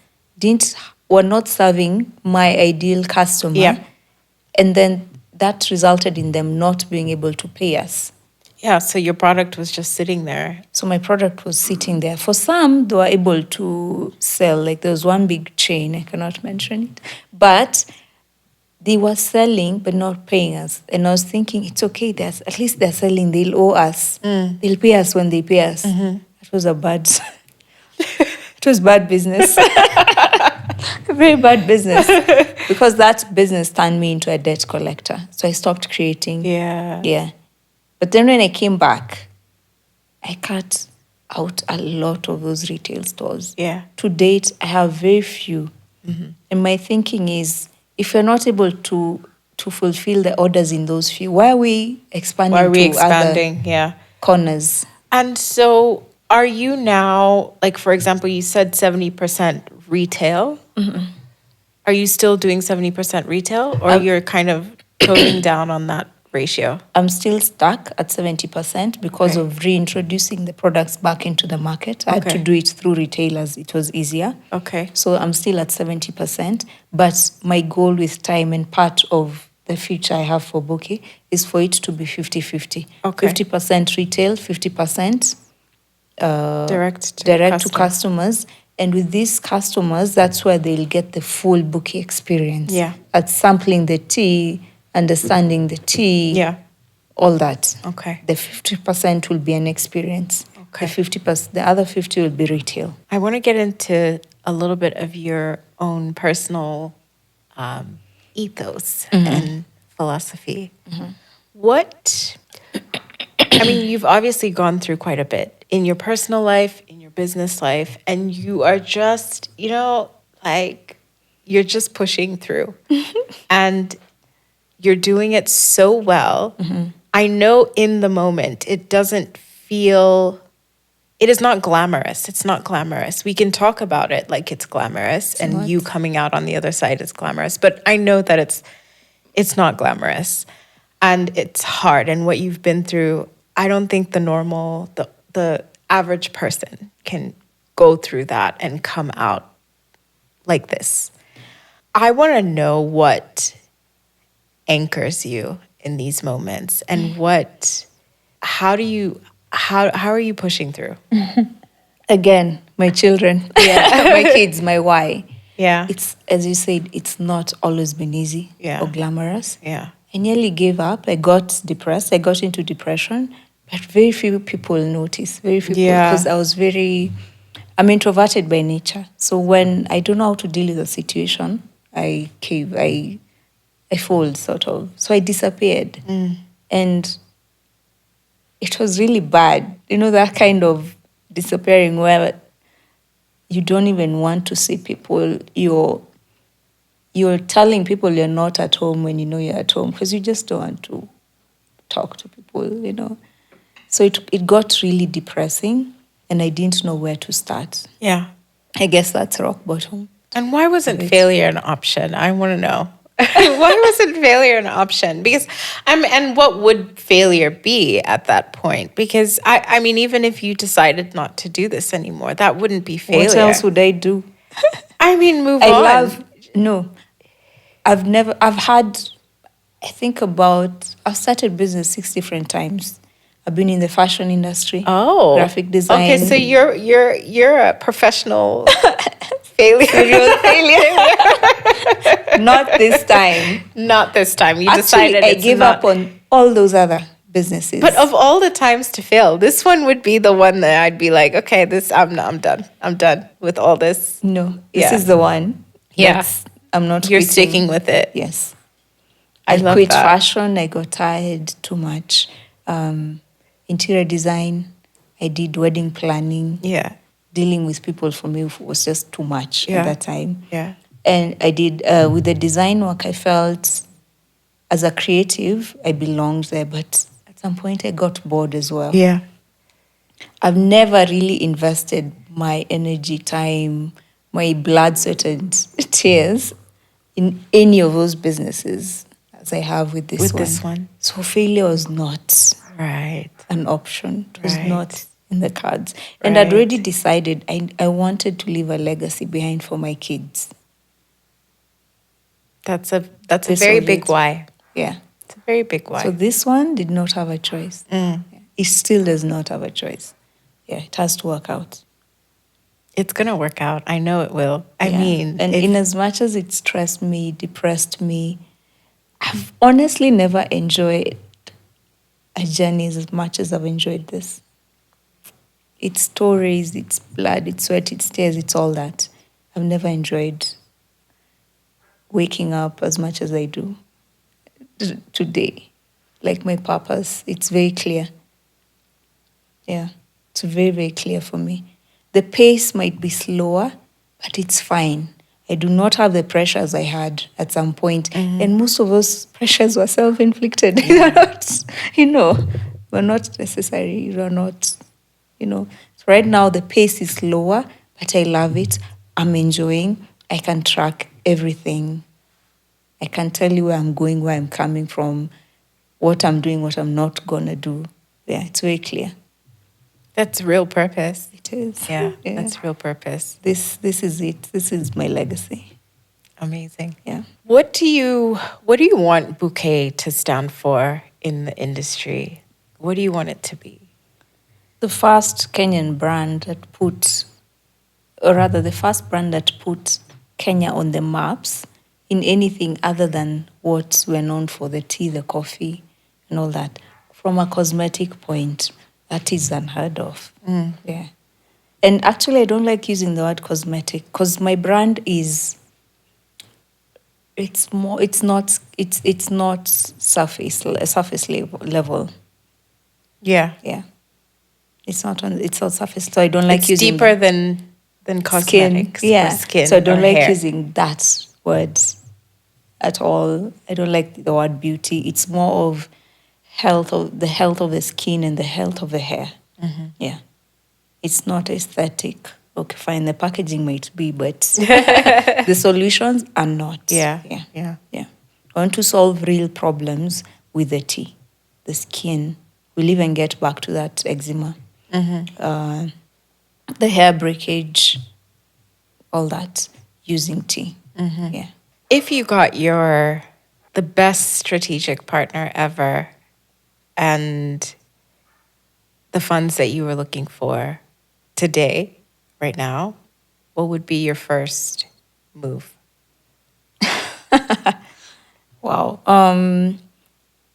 were not serving my ideal customer. Yeah. And then that resulted in them not being able to pay us. Yeah, so your product was just sitting there. So my product was sitting there. For some, they were able to sell. Like there was one big chain, I cannot mention it, but they were selling but not paying us. And I was thinking, it's okay. At least they're selling. They'll owe us. They'll pay us when they pay us. It was it was bad business. Very bad business. Because that business turned me into a debt collector. So I stopped creating. Yeah. Yeah. But then when I came back, I cut out a lot of those retail stores. Yeah. To date, I have very few. And my thinking is, if you're not able to fulfill the orders in those few, why are we expanding Why are we to expanding? other Yeah. corners? And so are you now, like, for example, you said 70% retail. Are you still doing 70% retail, or you're kind of toning down on that ratio? I'm still stuck at 70% because Okay. of reintroducing the products back into the market. I had to Okay. do it through retailers. It was easier. Okay. So I'm still at 70%. But my goal with time and part of the future I have for BU.KE is for it to be 50-50. Okay. 50% retail, 50% Direct to customers. And with these customers, that's where they'll get the full BU.KE experience. Yeah. At sampling the tea, understanding the tea, Yeah. all that. Okay. The 50% will be an experience. Okay. The other 50 will be retail. I want to get into a little bit of your own personal ethos and philosophy. You've obviously gone through quite a bit in your personal life, in your business life, and you are just, you're just pushing through. And you're doing it so well. I know in the moment it is not glamorous. It's not glamorous. We can talk about it like it's glamorous, and you coming out on the other side is glamorous. But I know that it's not glamorous, and it's hard. And what you've been through, I don't think the average person can go through that and come out like this. I want to know what anchors you in these moments, and how are you pushing through? Again, my children, my kids, my why. Yeah. It's, as you said, it's not always been easy Yeah. or glamorous. Yeah. I nearly gave up. I got depressed. I got into depression, but very few people noticed. Very few people, Yeah. because I'm introverted by nature. So when I don't know how to deal with a situation, I cave. I fold, sort of. So I disappeared. And it was really bad. That kind of disappearing where you don't even want to see people. You're telling people you're not at home when you know you're at home, because you just don't want to talk to people, So it got really depressing. and I didn't know where to start. Yeah. I guess that's rock bottom. And why wasn't failure an option? I want to know. Why wasn't failure an option? Because and what would failure be at that point? Because I mean, even if you decided not to do this anymore, that wouldn't be failure. What else would I do? I mean, move I on. I've had, I think I've started business 6 different times. I've been in the fashion industry. Oh, graphic design. Okay, so you're a professional failure. Serial failure. Not this time. Not this time. You Actually, decided I gave up on all those other businesses. But of all the times to fail, this one would be the one that I'd be like, okay, I'm done. I'm done with all this. No, this is the one. Yeah. I'm not You're quitting. sticking with it. Yes. I love quit that. fashion. I got tired too much. Interior design. I did wedding planning. Yeah. Dealing with people for me was just too much at that time. Yeah. And I did, with the design work, I felt as a creative, I belonged there. But at some point, I got bored as well. Yeah. I've never really invested my energy, time, my blood, sweat, and tears in any of those businesses as I have with this one. So failure was not an option. It was not in the cards. And I'd already decided I wanted to leave a legacy behind for my kids. That's a very big why. Yeah. It's a very big why. So this one did not have a choice. It still does not have a choice. Yeah, it has to work out. It's going to work out. I know it will. I mean. And in as much as it stressed me, depressed me, I've honestly never enjoyed a journey as much as I've enjoyed this. It's stories, it's blood, it's sweat, it's tears, it's all that. I've never enjoyed waking up as much as I do today. Like my purpose, it's very clear. Yeah, it's very, very clear for me. The pace might be slower, but it's fine. I do not have the pressures I had at some point. And most of those pressures were self-inflicted. They're not, were not necessary. They're not, So right now, the pace is slower, but I love it. I'm enjoying. I can track everything. I can tell you where I'm going, where I'm coming from, what I'm doing, what I'm not going to do. Yeah, it's very clear. That's real purpose. It is. Yeah, that's real purpose. This is it. This is my legacy. Amazing. Yeah. What do you want BU.KE to stand for in the industry? What do you want it to be? The first Kenyan brand that the first brand that put Kenya on the maps in anything other than what we're known for, the tea, the coffee, and all that. From a cosmetic point, that is unheard of. Yeah. And actually, I don't like using the word cosmetic because my brand is, it's not surface level. Yeah. Yeah. It's not surface. So I don't like using. It's deeper than cosmetics. Skin. Yeah. Skin so I don't like hair. using that word at all. I don't like the word beauty. It's more of the health of the skin and the health of the hair. Yeah. It's not aesthetic. Okay, fine. The packaging might be, but the solutions are not. Yeah. I want to solve real problems with the tea, the skin. We'll even get back to that eczema, the hair breakage, all that using tea. Yeah. If you got the best strategic partner ever and the funds that you were looking for today, right now, what would be your first move? Wow.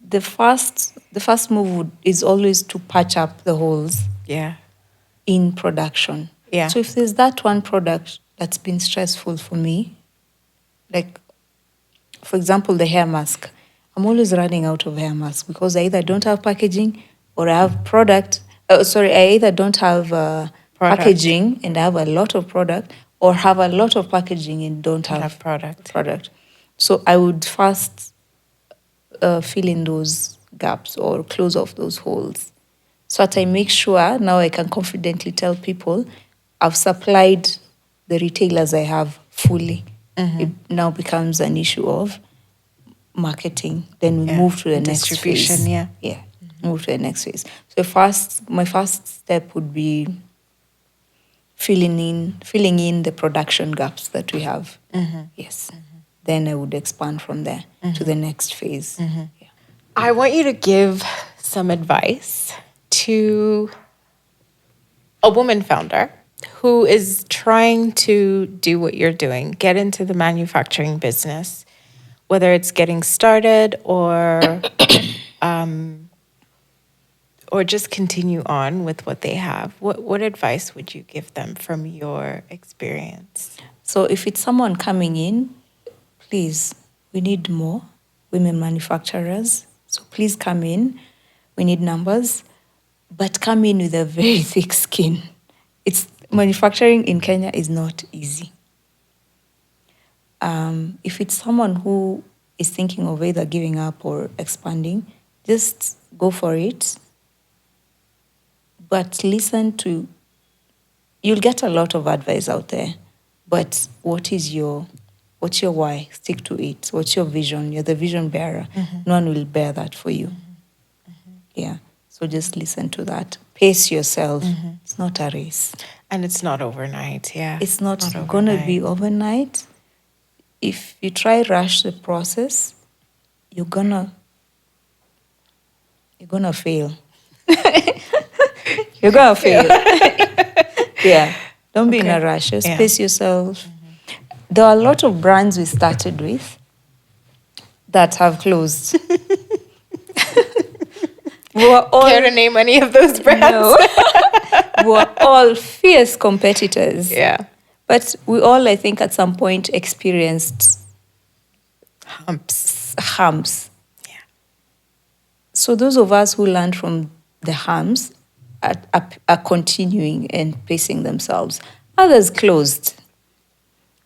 The first move is always to patch up the holes. Yeah. In production. Yeah. So if there's that one product that's been stressful for me, like, for example, the hair mask, I'm always running out of hair masks because I either don't have packaging or I have I either don't have packaging and I have a lot of product, or have a lot of packaging and don't have product. So I would first fill in those gaps or close off those holes. so that I make sure now I can confidently tell people I've supplied the retailers I have fully. It now becomes an issue of marketing. Then we move to the next Distribution, phase. yeah. Yeah, move to the next phase. So my first step would be filling in the production gaps that we have. Yes. Then I would expand from there to the next phase. Yeah. I want you to give some advice to a woman founder who is trying to do what you're doing, get into the manufacturing business, whether it's getting started or just continue on with what they have. What advice would you give them from your experience? So if it's someone coming in, please, we need more women manufacturers. So please come in. We need numbers, but come in with a very thick skin. It's manufacturing in Kenya is not easy. If it's someone who is thinking of either giving up or expanding, just go for it. But you'll get a lot of advice out there. But what's your why? Stick to it. What's your vision? You're the vision bearer. No one will bear that for you. Yeah. So just listen to that. Pace yourself. It's not a race. And it's not overnight, yeah. It's not going to be overnight. If you try rush the process, you're gonna fail. You're gonna fail. Yeah. Don't be in a rush. Just pace yourself. There are a lot of brands we started with that have closed. We were all, care to name any of those brands? No. We were all fierce competitors. Yeah. But we all, I think, at some point experienced humps. Yeah. So those of us who learned from the humps are continuing and pacing themselves. Others closed.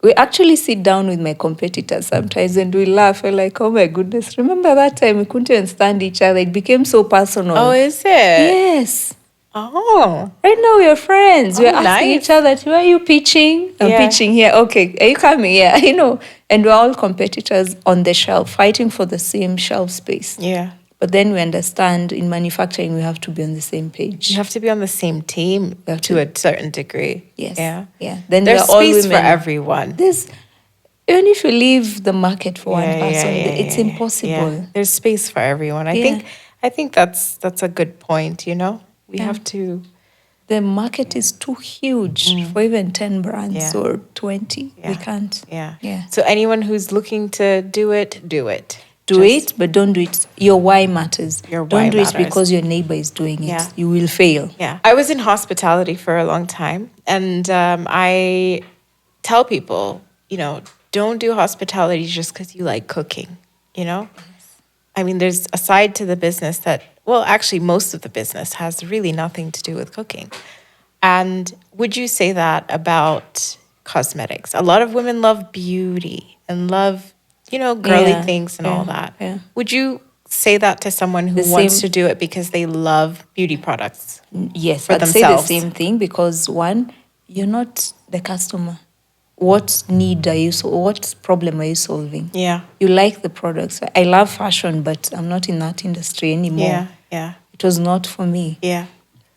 We actually sit down with my competitors sometimes and we laugh. We're like, oh my goodness, remember that time we couldn't even stand each other? It became so personal. Oh, is it? Yes. Oh. Right now we're friends. We're asking nice. each other, where are you pitching? I'm pitching here. Okay. Are you coming? Yeah. And we're all competitors on the shelf, fighting for the same shelf space. Yeah. But then we understand in manufacturing, we have to be on the same page. You have to be on the same team to a certain degree. Yes. Yeah. Yeah. Then there's we're all space for women. everyone. Even if you leave the market for one person, it's impossible. Yeah. There's space for everyone. I think that's a good point, We have to. The market is too huge for even 10 brands or 20. Yeah. We can't. Yeah. So anyone who's looking to do it, do it. Do it, but don't do it. Your why matters. Your why don't do matters. it because your neighbor is doing it. Yeah. You will fail. Yeah. I was in hospitality for a long time. And I tell people, don't do hospitality just because you like cooking, Yes. I mean, there's a side to the business that, well, actually, most of the business has really nothing to do with cooking. And would you say that about cosmetics? A lot of women love beauty and love, girly things and all that. Yeah. Would you say that to someone who wants to do it because they love beauty products? Yes, for I'd themselves? say the same thing because one, you're not the customer. What problem are you solving? Yeah. You like the products. I love fashion, but I'm not in that industry anymore. Yeah. It was not for me. Yeah.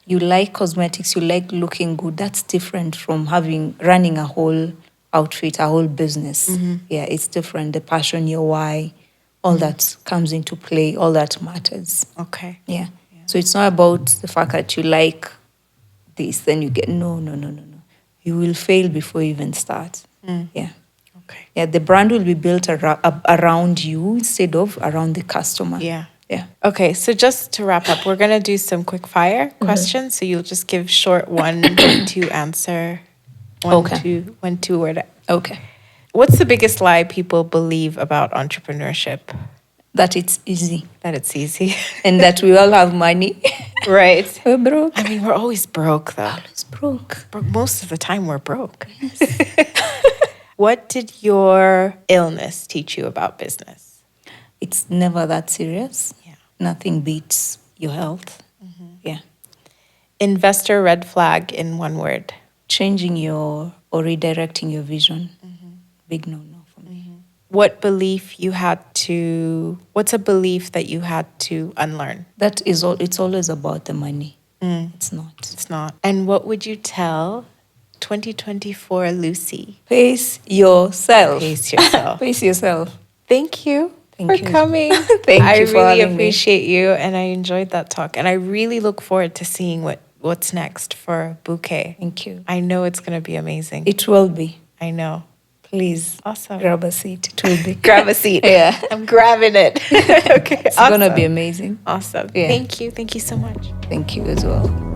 You like cosmetics, you like looking good. That's different from running a whole outfit, a whole business. Yeah, it's different. The passion, your why, all that comes into play. All that matters. Okay. Yeah. So it's not about the fact that you like this, then you get no. You will fail before you even start. Yeah. Okay. Yeah, the brand will be built around you instead of around the customer. Yeah. Yeah. Okay, so just to wrap up, we're going to do some quick fire questions. So you'll just give short one, two answer. One, two word. Okay. What's the biggest lie people believe about entrepreneurship? That it's easy. That it's easy. And that we all have money. Right. We're broke. I mean, we're always broke, though. Always broke. Most of the time, we're broke. Yes. What did your illness teach you about business? It's never that serious. Yeah. Nothing beats your health. Yeah. Investor red flag in one word. Changing or redirecting your vision. Big no-no for me. What's a belief that you had to unlearn? It's always about the money. It's not. It's not. And what would you tell 2024 Lucy? Pace yourself. Pace yourself. Pace yourself. Thank you for coming. Thank I you for really having me. appreciate you, and I enjoyed that talk. And I really look forward to seeing what's next for BU.KE. Thank you. I know it's going to be amazing. It will be. I know. Please. Awesome. Grab a seat. It will be. Grab a seat. Yeah. I'm grabbing it. Okay. It's going to be amazing. Awesome. Yeah. Thank you. Thank you so much. Thank you as well.